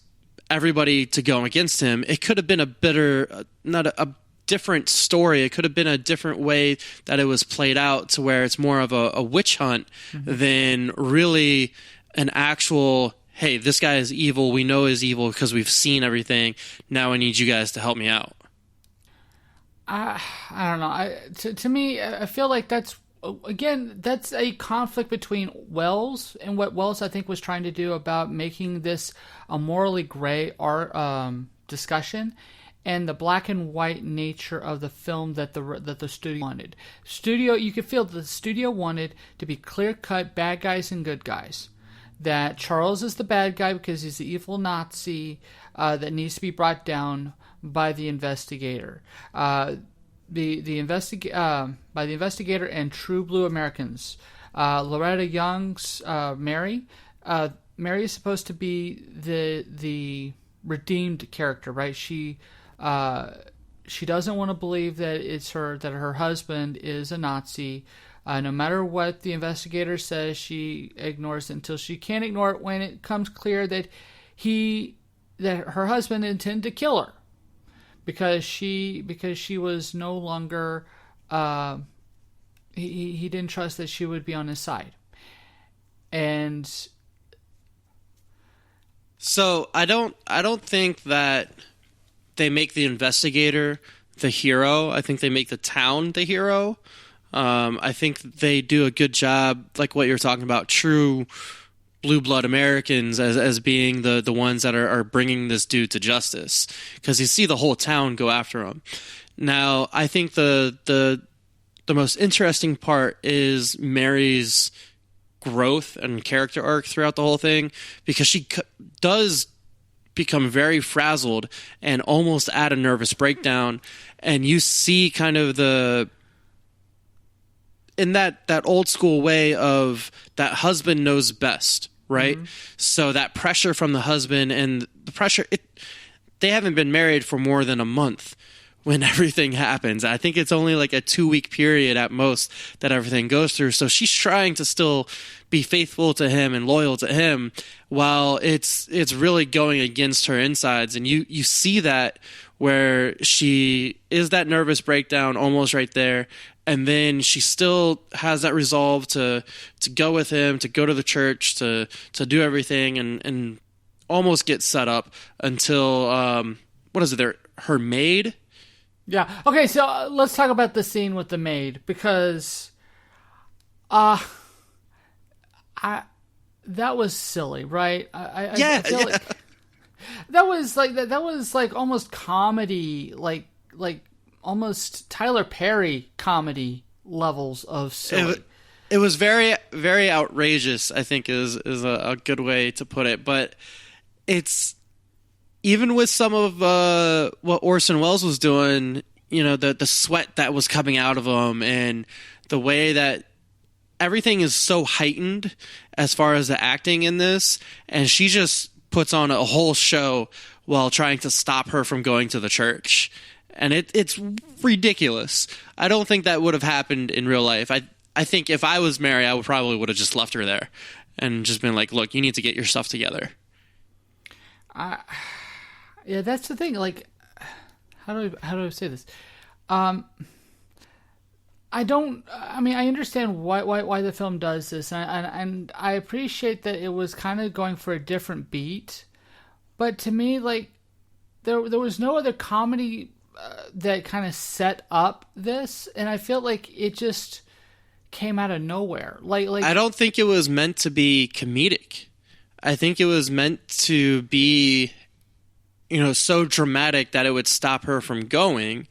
everybody to go against him, it could have been a better, not a different story. It could have been a different way that it was played out, to where it's more of a witch hunt than really an actual, hey, this guy is evil. We know he's evil because we've seen everything. Now I need you guys to help me out. I don't know. To me, I feel like that's a conflict between Welles and what Welles, I think, was trying to do about making this a morally gray art discussion, and the black and white nature of the film that the studio wanted. You could feel the studio wanted to be clear-cut bad guys and good guys. That Charles is the bad guy because he's the evil Nazi that needs to be brought down by the investigator. By the investigator and True Blue Americans. Loretta Young's Mary. Mary is supposed to be the redeemed character, right? She doesn't want to believe that her husband is a Nazi. No matter what the investigator says, she ignores it until she can't ignore it when it comes clear that her husband intended to kill her because she was no longer he didn't trust that she would be on his side. And so I don't think that they make the investigator the hero. I think they make the town the hero. I think they do a good job, like what you're talking about, true blue blood Americans as being the ones that are bringing this dude to justice, because you see the whole town go after him. Now, I think the most interesting part is Mary's growth and character arc throughout the whole thing, because she does become very frazzled and almost at a nervous breakdown, and you see kind of in that old school way of that husband knows best, right? Mm-hmm. So that pressure from the husband and the pressure, they haven't been married for more than a month when everything happens. I think it's only like a 2-week period at most that everything goes through. So she's trying to still be faithful to him and loyal to him while it's really going against her insides. And you see that where she is that nervous breakdown almost right there. And then she still has that resolve to go with him, to go to the church, to do everything and almost get set up until, what is it, her maid? Yeah. Okay, so let's talk about the scene with the maid, because that was silly, right? I feel like that was like almost comedy, like almost Tyler Perry comedy levels of silly. It was very, very outrageous, I think is a good way to put it. But it's, even with some of what Orson Welles was doing, the sweat that was coming out of him and the way that everything is so heightened as far as the acting in this, and she just puts on a whole show while trying to stop her from going to the church. And it's ridiculous. I don't think that would have happened in real life. I think if I was Mary, I probably would have just left her there and just been like, look, you need to get your stuff together. Yeah, that's the thing. Like, how do I say this? I understand why the film does this, and I appreciate that it was kind of going for a different beat. But to me, like, there was no other comedy that kind of set up this, and I feel like it just came out of nowhere. Like I don't think it was meant to be comedic. I think it was meant to be, so dramatic that it would stop her from going.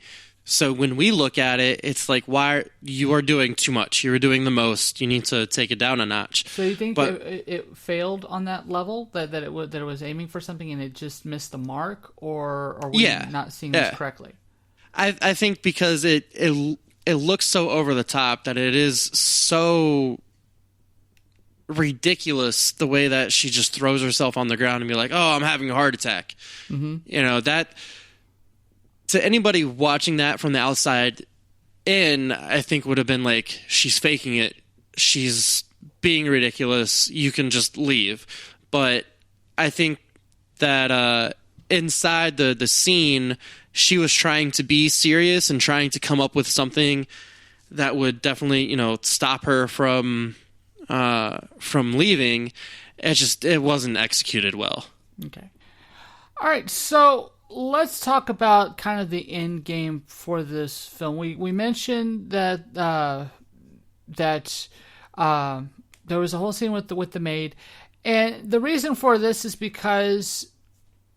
So when we look at it, it's like, why you are doing too much. You are doing the most. You need to take it down a notch. So you think it failed on that level, that it was aiming for something and it just missed the mark, or are we not seeing this correctly? I think because it looks so over the top that it is so ridiculous the way that she just throws herself on the ground and be like, oh, I'm having a heart attack. Mm-hmm. That to anybody watching that from the outside in, I think would have been like, she's faking it. She's being ridiculous. You can just leave. But I think that inside the scene, she was trying to be serious and trying to come up with something that would definitely, stop her from leaving. It wasn't executed well. Okay. All right. So let's talk about kind of the end game for this film. We mentioned that there was a whole scene with the maid, and the reason for this is because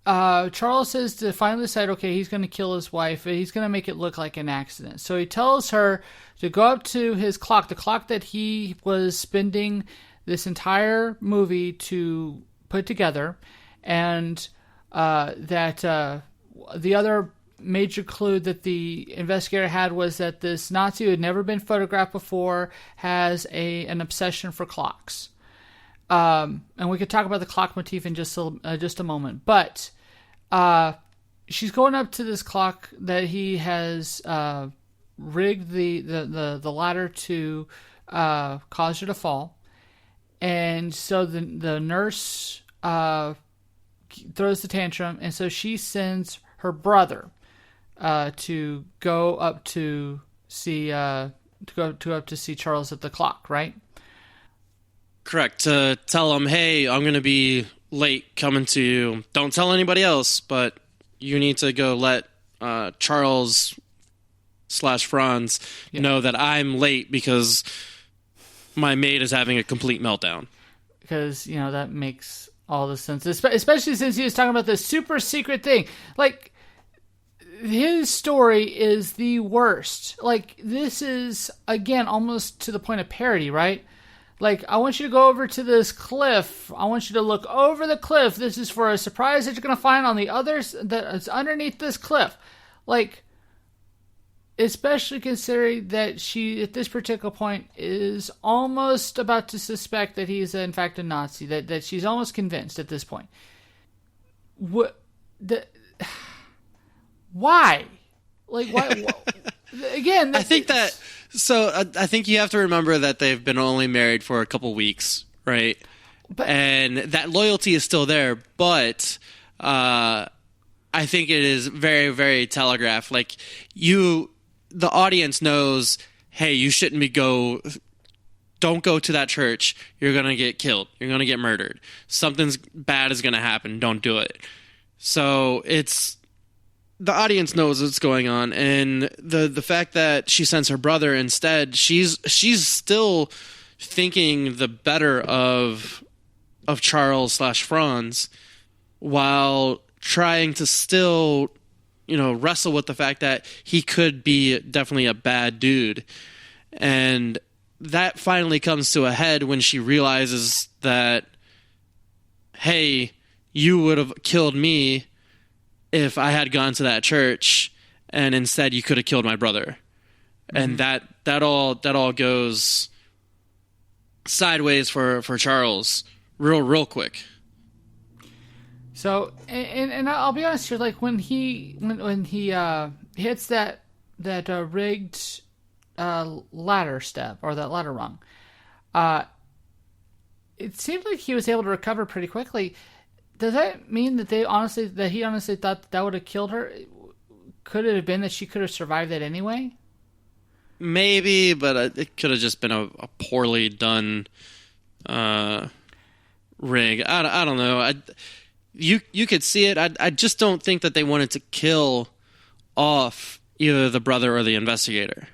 Charles says to finally decide, okay, he's going to kill his wife. He's going to make it look like an accident. So he tells her to go up to his clock, the clock that he was spending this entire movie to put together, and that the other major clue that the investigator had was that this Nazi who had never been photographed before has an obsession for clocks. And we could talk about the clock motif in just a moment. But she's going up to this clock that he has rigged the ladder to cause her to fall. And so the nurse throws the tantrum, and so she sends her brother to go up to see Charles at the clock, right? Correct. To tell him, hey, I'm going to be late coming to you. Don't tell anybody else, but you need to go let Charles / Franz know that I'm late because my maid is having a complete meltdown. Because, that makes all the sense, especially since he was talking about this super secret thing. Like, his story is the worst. Like, this is, again, almost to the point of parody, right? Like, I want you to go over to this cliff. I want you to look over the cliff. This is for a surprise that you're going to find on the others that's underneath this cliff. Like, especially considering that she, at this particular point, is almost about to suspect that he is, in fact, a Nazi. That she's almost convinced at this point. Why? Like, why? Again, I think that... So I think you have to remember that they've been only married for a couple weeks, right? And that loyalty is still there, but I think it is very, very telegraphed. Like, the audience knows, hey, you shouldn't don't go to that church. You're going to get killed. You're going to get murdered. Something's bad is going to happen. Don't do it. So the audience knows what's going on, and the fact that she sends her brother instead, she's still thinking the better of Charles / Franz, while trying to still, wrestle with the fact that he could be definitely a bad dude. And that finally comes to a head when she realizes that, hey, you would have killed me if I had gone to that church and instead you could have killed my brother. And that all goes sideways for Charles real quick. So, and I'll be honest here, like when he hits that rigged ladder step, or that ladder rung, it seemed like he was able to recover pretty quickly. Does that mean that he honestly thought that would have killed her? Could it have been that she could have survived that anyway? Maybe, but it could have just been a poorly done rig. I don't know. You could see it. I just don't think that they wanted to kill off either the brother or the investigator.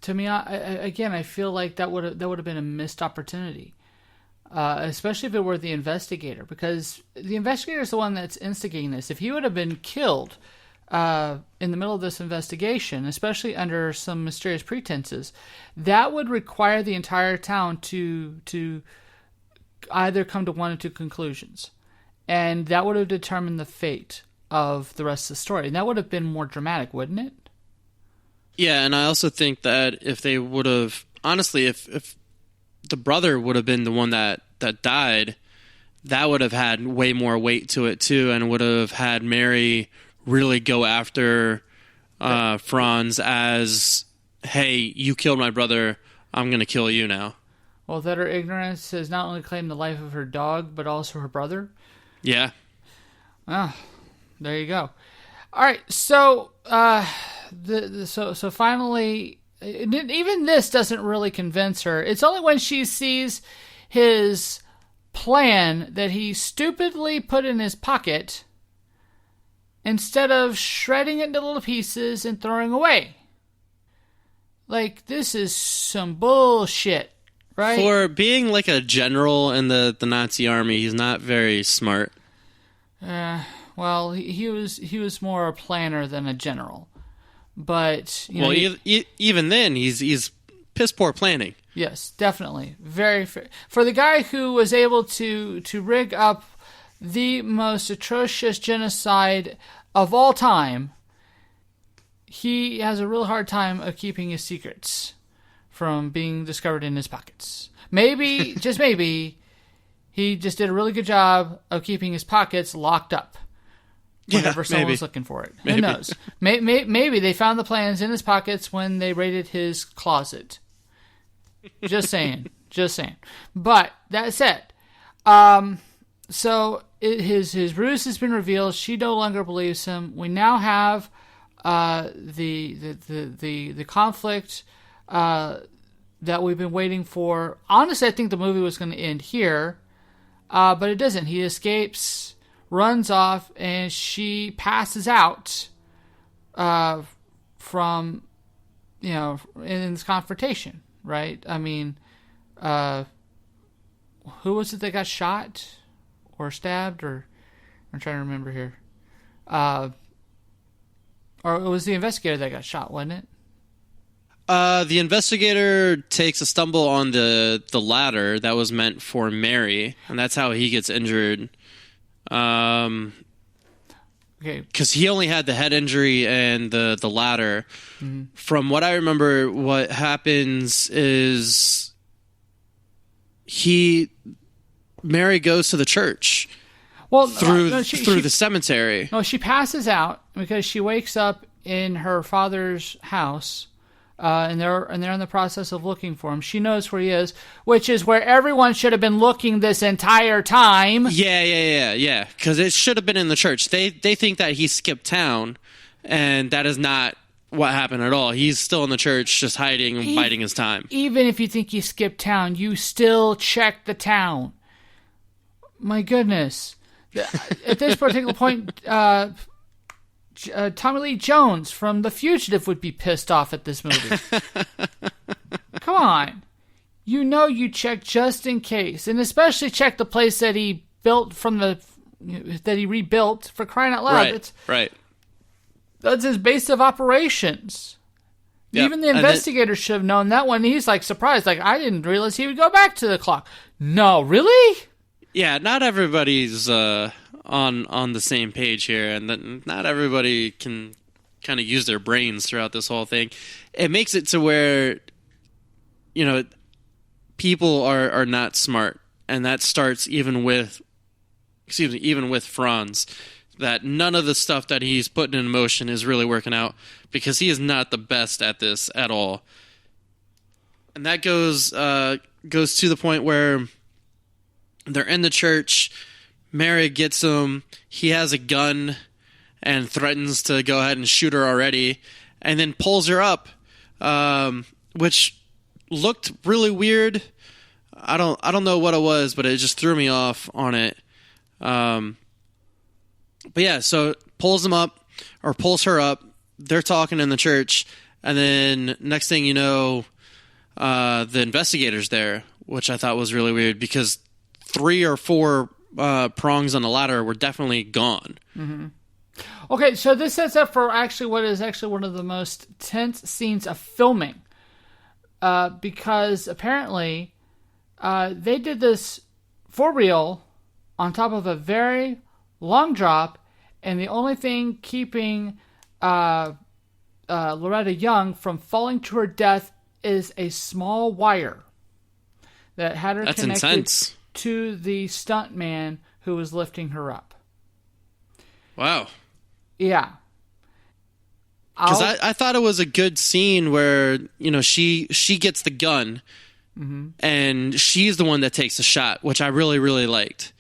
To me, I feel like that would have been a missed opportunity, especially if it were the investigator, because the investigator is the one that's instigating this. If he would have been killed in the middle of this investigation, especially under some mysterious pretenses, that would require the entire town to either come to one or two conclusions. And that would have determined the fate of the rest of the story. And that would have been more dramatic, wouldn't it? Yeah, and I also think that if they would have... Honestly, if the brother would have been the one that died, that would have had way more weight to it, too, and would have had Mary really go after Franz as, hey, you killed my brother, I'm going to kill you now. Well, that her ignorance has not only claimed the life of her dog, but also her brother. Yeah. Ah, there you go. All right, so so finally, even this doesn't really convince her. It's only when she sees his plan that he stupidly put in his pocket instead of shredding it into little pieces and throwing away. Like, this is some bullshit, right? For being like a general in the Nazi army, he's not very smart. Well, he was more a planner than a general. But even then, he's piss poor planning. Yes, definitely. Very for the guy who was able to rig up the most atrocious genocide of all time, he has a real hard time of keeping his secrets from being discovered in his pockets. Maybe, just maybe, he just did a really good job of keeping his pockets locked up whenever someone was looking for it. Who knows? Maybe they found the plans in his pockets when they raided his closet. Just saying. But that said, so his ruse has been revealed. She no longer believes him. We now have the conflict that we've been waiting for. Honestly, I think the movie was going to end here, but it doesn't. He escapes, runs off, and she passes out from, in this confrontation, right? I mean, who was it that got shot or stabbed? Or I'm trying to remember here. Or it was the investigator that got shot, wasn't it? The investigator takes a stumble on the ladder that was meant for Mary, and that's how he gets injured. Okay. Because he only had the head injury and the ladder. Mm-hmm. From what I remember, what happens is Mary goes to the church. Well, through the cemetery. No, she passes out because she wakes up in her father's house, and they're in the process of looking for him. She knows where he is, which is where everyone should have been looking this entire time. Yeah. Because it should have been in the church. They think that he skipped town, and that is not what happened at all. He's still in the church, just hiding and biding his time. Even if you think he skipped town, you still check the town. My goodness. At this particular point, Tommy Lee Jones from The Fugitive would be pissed off at this movie. Come on. You check just in case. And especially check the place that he built that he rebuilt, for crying out loud. Right. That's his base of operations. Yep. Even the investigator should have known that one. He's like surprised. Like, I didn't realize he would go back to the clock. No, really? Yeah, not everybody's on on the same page here, and that not everybody can kind of use their brains throughout this whole thing. It makes it to where, people are not smart, and that starts even with Franz. That none of the stuff that he's putting in motion is really working out because he is not the best at this at all. And that goes to the point where they're in the church. Mary gets him. He has a gun and threatens to go ahead and shoot her already, and then pulls her up, which looked really weird. I don't know what it was, but it just threw me off on it. But yeah, so pulls her up. They're talking in the church, and then next thing you know, the investigator's there, which I thought was really weird because 3 or 4 prongs on the ladder were definitely gone. Mm-hmm. Okay, so this sets up for what is actually one of the most tense scenes of filming, because apparently they did this for real on top of a very long drop, and the only thing keeping Loretta Young from falling to her death is a small wire that had her connected intense. To the stuntman who was lifting her up. Wow. Yeah. Because I thought it was a good scene where, she gets the gun, mm-hmm. and she's the one that takes the shot, which I really, really liked.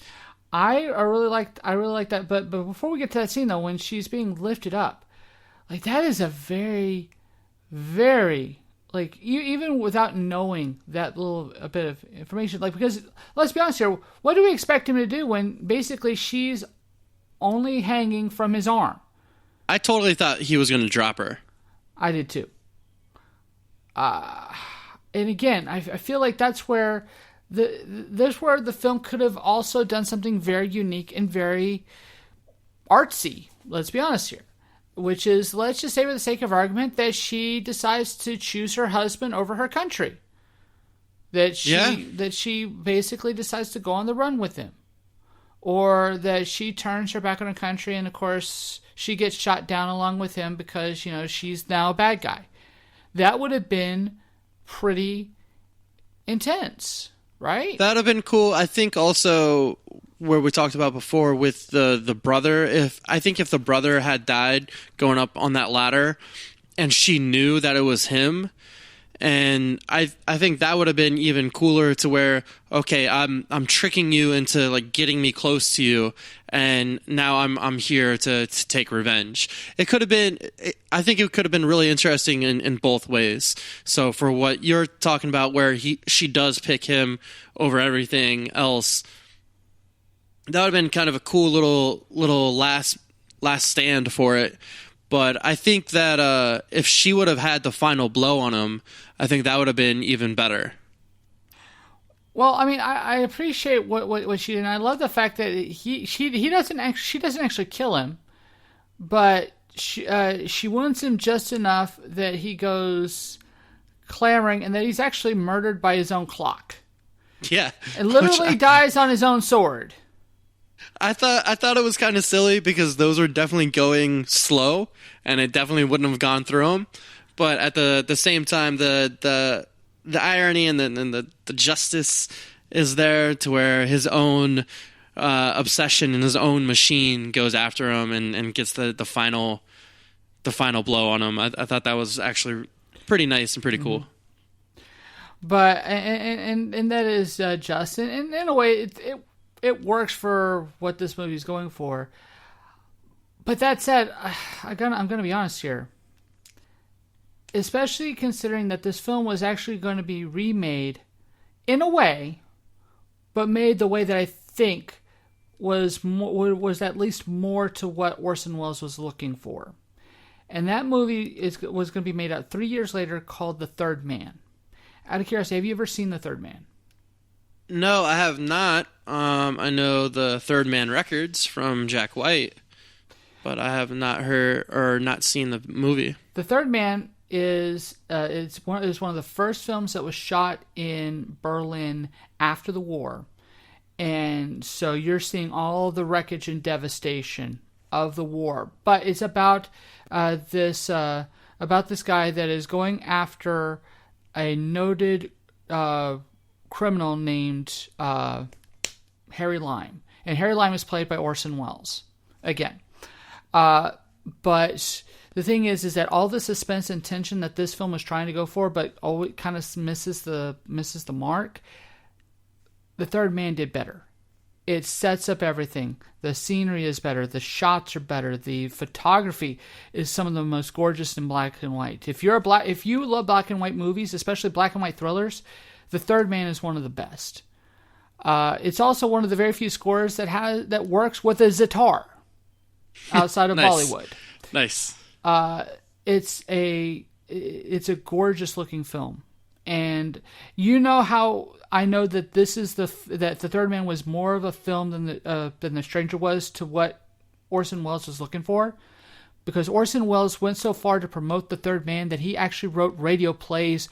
I really liked that. But before we get to that scene, though, when she's being lifted up, like, that is a very, very, like, even without knowing that a bit of information, like, because let's be honest here, what do we expect him to do when basically she's only hanging from his arm? I totally thought he was going to drop her. I did too. And again, I feel like that's where the film could have also done something very unique and very artsy. Let's be honest here. Which is, let's just say for the sake of argument, that she decides to choose her husband over her country. That she basically decides to go on the run with him. Or that she turns her back on her country, and of course she gets shot down along with him because, she's now a bad guy. That would have been pretty intense, right? That would have been cool. I think also where we talked about before with the brother, if the brother had died going up on that ladder and she knew that it was him, and I think that would have been even cooler to where, okay, I'm tricking you into like getting me close to you, and now I'm here to take revenge. It could have been, I think it could have been really interesting in both ways. So for what you're talking about, where she does pick him over everything else, that would have been kind of a cool little last stand for it. But I think that if she would have had the final blow on him, I think that would have been even better. Well, I mean, I appreciate what she did. And I love the fact that she doesn't actually kill him, but she wounds him just enough that he goes clamoring, and that he's actually murdered by his own clock. Yeah, and literally dies on his own sword. I thought it was kind of silly because those were definitely going slow, and it definitely wouldn't have gone through him. But at the same time, the irony and the justice is there to where his own obsession and his own machine goes after him and gets the final blow on him. I thought that was actually pretty nice and pretty cool. But and that is just, and in a way it works for what this movie is going for. But that said, I'm gonna be honest here. Especially considering that this film was actually going to be remade in a way, but made the way that I think was at least more to what Orson Welles was looking for. And that movie was going to be made out 3 years later, called The Third Man. Out of curiosity, have you ever seen The Third Man? No, I have not. I know the Third Man Records from Jack White, but I have not heard or not seen the movie. The Third Man is one of the first films that was shot in Berlin after the war, And so you're seeing all the wreckage and devastation of the war. But it's about this guy that is going after a noted criminal named Harry Lime. And Harry Lime is played by Orson Welles. Again. But the thing is that all the suspense and tension that this film was trying to go for, but it kind of misses the mark. The Third Man did better. It sets up everything. The scenery is better. The shots are better. The photography is some of the most gorgeous in black and white. If you love black and white movies, especially black and white thrillers, The Third Man is one of the best. It's also one of the very few scores that works with a sitar outside of Nice. Bollywood. Nice. It's a gorgeous looking film, and you know how I know that that The Third Man was more of a film than The Stranger was to what Orson Welles was looking for, because Orson Welles went so far to promote The Third Man that he actually wrote radio plays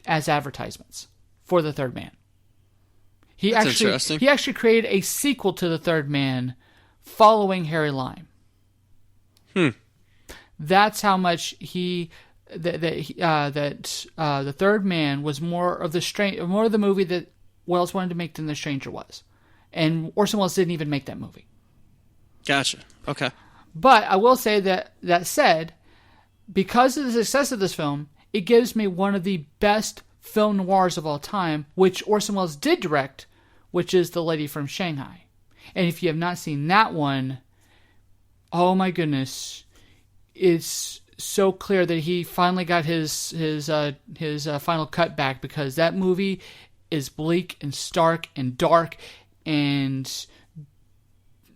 as advertisements for The Third Man. That's interesting. He actually created a sequel to The Third Man following Harry Lime. That's how much The Third Man was more of the movie that Welles wanted to make than The Stranger was, and Orson Welles didn't even make that movie. Gotcha. Okay. But I will say that said, because of the success of this film, it gives me one of the best film noirs of all time, which Orson Welles did direct, which is The Lady from Shanghai. And if you have not seen that one, oh my goodness, it's so clear that he finally got his final cut back, because that movie is bleak and stark and dark, and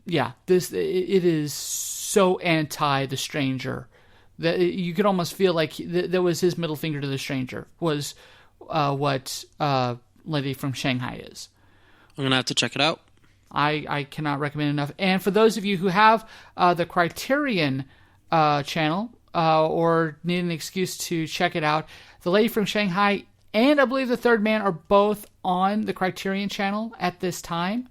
yeah, it is so anti The Stranger that you could almost feel like that was his middle finger to The Stranger, was what Lady from Shanghai is. I'm gonna have to check it out. I cannot recommend enough. And for those of you who have the Criterion channel, or need an excuse to check it out, The Lady from Shanghai and I believe The Third Man are both on the Criterion channel at this time.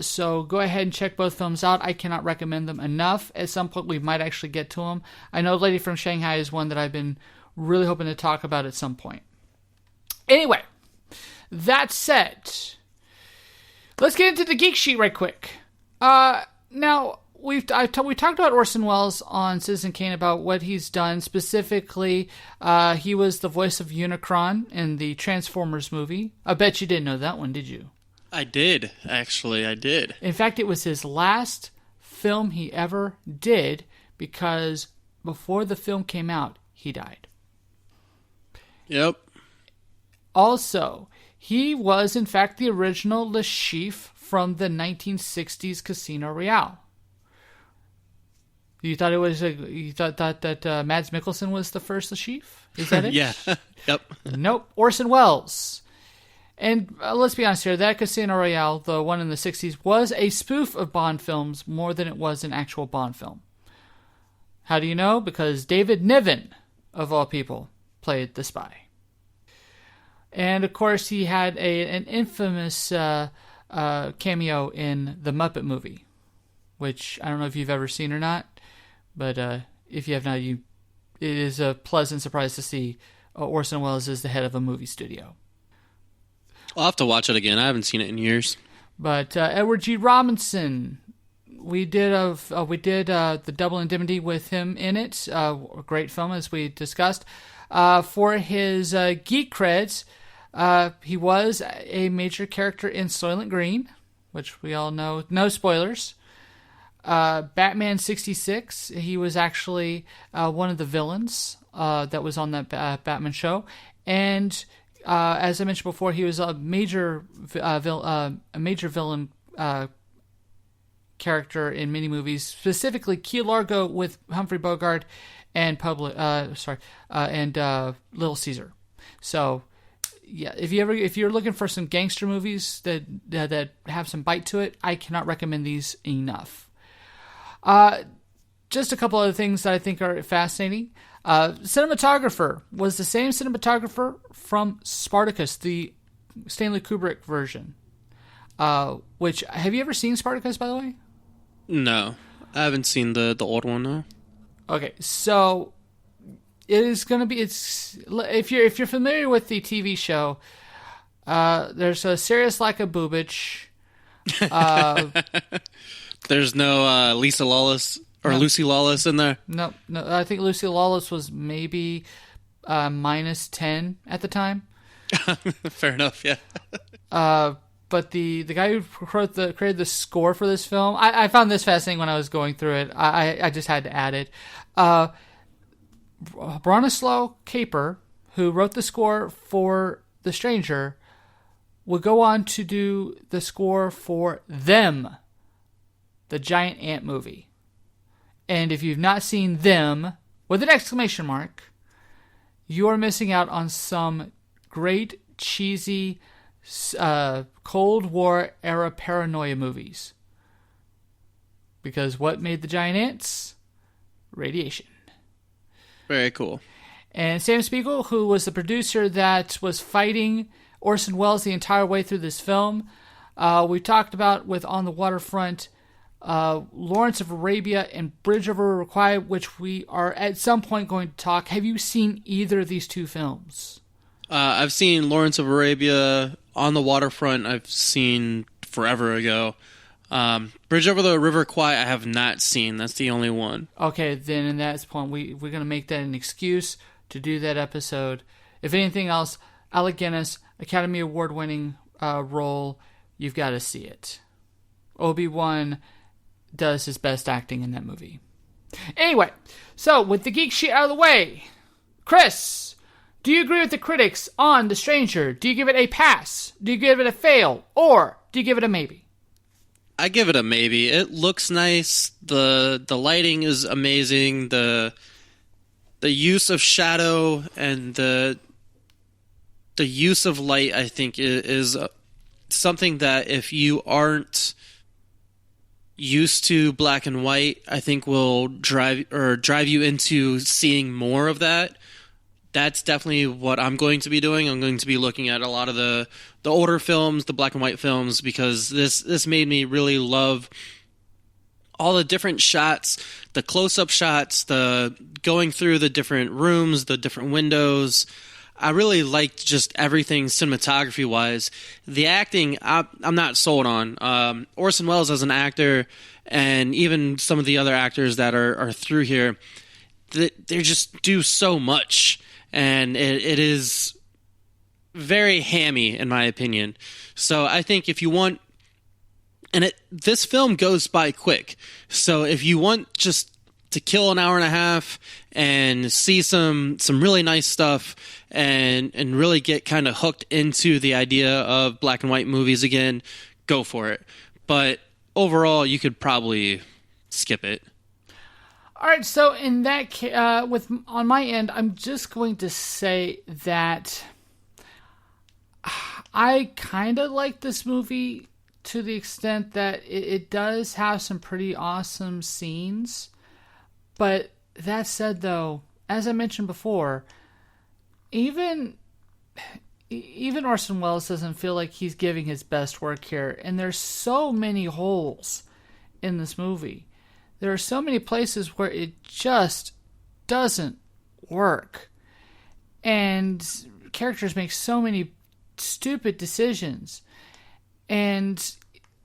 So go ahead and check both films out. I cannot recommend them enough. At some point we might actually get to them. I know Lady from Shanghai is one that I've been really hoping to talk about at some point. Anyway, that said, let's get into the geek sheet right quick. Now, we talked about Orson Welles on Citizen Kane, about what he's done. Specifically, he was the voice of Unicron in the Transformers movie. I bet you didn't know that one, did you? I did, actually. I did. In fact, it was his last film he ever did, because before the film came out, he died. Yep. Also, he was, in fact, the original Le Chiffre from the 1960s Casino Royale. You thought that Mads Mikkelsen was the first Le Chiffre? Is that it? Yeah. Yep. Nope. Orson Welles. And let's be honest here, that Casino Royale, the one in the 60s, was a spoof of Bond films more than it was an actual Bond film. How do you know? Because David Niven, of all people, played the spy. And, of course, he had an infamous cameo in The Muppet Movie, which I don't know if you've ever seen or not, but if you have not, it is a pleasant surprise to see Orson Welles as the head of a movie studio. I'll have to watch it again. I haven't seen it in years. But Edward G. Robinson, we did the Double Indemnity with him in it. A great film, as we discussed. For his geek creds, he was a major character in Soylent Green, which we all know. No spoilers. Batman 66, he was actually one of the villains that was on that Batman show. And as I mentioned before, he was a major villain character in many movies, specifically Key Largo with Humphrey Bogart and Little Caesar. So, yeah, if you're looking for some gangster movies that have some bite to it, I cannot recommend these enough. Just a couple other things that I think are fascinating. Cinematographer was the same cinematographer from Spartacus, the Stanley Kubrick version. Which, have you ever seen Spartacus, by the way? No, I haven't seen the old one, no. Okay, so it is going to be, if you're familiar with the TV show, there's a serious lack of boobage. There's no Lisa Lawless or Lucy Lawless in there? No, I think Lucy Lawless was maybe -10 at the time. Fair enough, yeah. But the guy who created the score for this film, I found this fascinating when I was going through it. I just had to add it. Bronislaw Kaper, who wrote the score for The Stranger, would go on to do the score for Them, the giant ant movie. And if you've not seen Them, with an exclamation mark, you're missing out on some great, cheesy, Cold War era paranoia movies. Because what made the giant ants? Radiation. Very cool. And Sam Spiegel, who was the producer that was fighting Orson Welles the entire way through this film, we talked about with On the Waterfront, Lawrence of Arabia, and Bridge Over Kwai, which we are at some point going to talk. Have you seen either of these two films? I've seen Lawrence of Arabia. On the Waterfront, I've seen forever ago. Bridge Over the River Kwai, I have not seen. That's the only one. Okay, then in that point, we're going to make that an excuse to do that episode. If anything else, Alec Guinness, Academy Award-winning role, you've got to see it. Obi-Wan does his best acting in that movie. Anyway, so with the geek shit out of the way, Chris, do you agree with the critics on The Stranger? Do you give it a pass? Do you give it a fail? Or do you give it a maybe? I give it a maybe. It looks nice. The lighting is amazing. The use of shadow and the use of light, I think, is something that if you aren't used to black and white, I think will drive you into seeing more of that. That's definitely what I'm going to be doing. I'm going to be looking at a lot of the older films, the black and white films, because this made me really love all the different shots, the close-up shots, the going through the different rooms, the different windows. I really liked just everything cinematography-wise. The acting, I'm not sold on. Orson Welles as an actor, and even some of the other actors that are through here, they just do so much. And it is very hammy, in my opinion. So I think if you want... And this film goes by quick. So if you want just to kill an hour and a half and see some really nice stuff and really get kind of hooked into the idea of black and white movies again, go for it. But overall, you could probably skip it. All right, so in that case, on my end, I'm just going to say that I kind of like this movie to the extent that it does have some pretty awesome scenes. But that said, though, as I mentioned before, even Orson Welles doesn't feel like he's giving his best work here, and there's so many holes in this movie. There are so many places where it just doesn't work. And characters make so many stupid decisions. And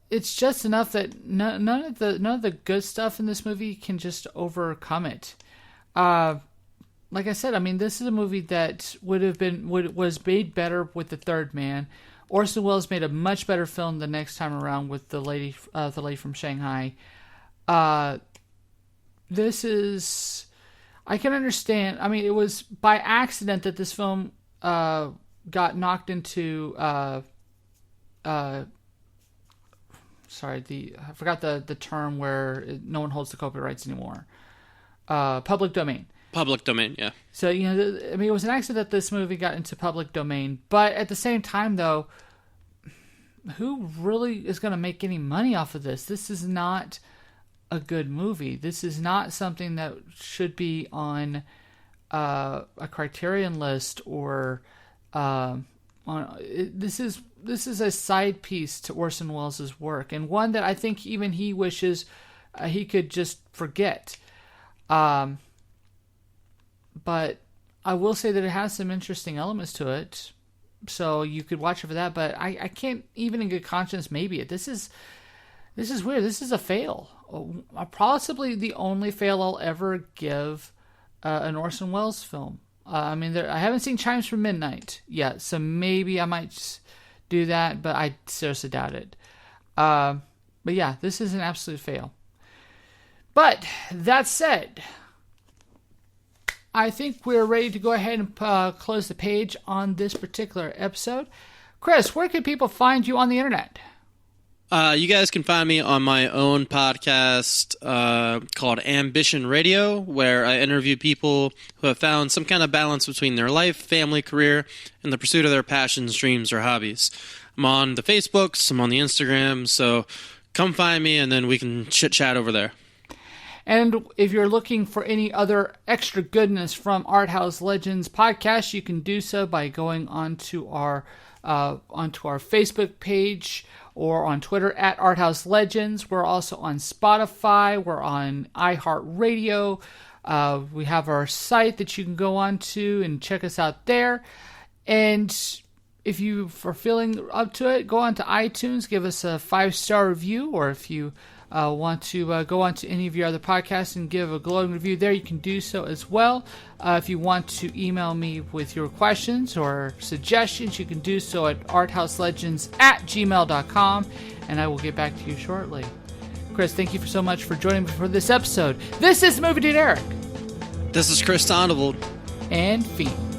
it's just enough that none of the good stuff in this movie can just overcome it. Like I said, I mean, this is a movie that was made better with The Third Man. Orson Welles made a much better film the next time around with the lady from Shanghai. This is... I can understand... I mean, it was by accident that this film got knocked into... I forgot the term where no one holds the copyrights anymore. Public domain. Public domain, yeah. So, I mean, it was an accident that this movie got into public domain. But at the same time, though, who really is going to make any money off of this? This is not a good movie. This is not something that should be on a Criterion list or This is a side piece to Orson Welles' work, and one that I think even he wishes he could just forget. But I will say that it has some interesting elements to it, so you could watch it for that. But I can't, even in good conscience, maybe it. This is weird. This is a fail. Possibly the only fail I'll ever give an Orson Welles film. I haven't seen Chimes from Midnight yet, so maybe I might just do that, but I seriously doubt it. But yeah, this is an absolute fail. But that said, I think we're ready to go ahead and close the page on this particular episode. Chris, where can people find you on the internet? You guys can find me on my own podcast called Ambition Radio, where I interview people who have found some kind of balance between their life, family, career, and the pursuit of their passions, dreams, or hobbies. I'm on the Facebooks, I'm on the Instagram, so come find me and then we can chit-chat over there. And if you're looking for any other extra goodness from Art House Legends podcast, you can do so by going onto our Facebook page, or on Twitter at Arthouse Legends. We're also on Spotify. We're on iHeartRadio. We have our site that you can go on to and check us out there. And if you are feeling up to it, go on to iTunes, give us a 5-star review, or if you want to go on to any of your other podcasts and give a glowing review there, you can do so as well. If you want to email me with your questions or suggestions, you can do so at arthouselegends@gmail.com, and I will get back to you shortly. Chris, thank you so much for joining me for this episode. This is MovieDude Eric. This is Chris Tondevold. And Fiend.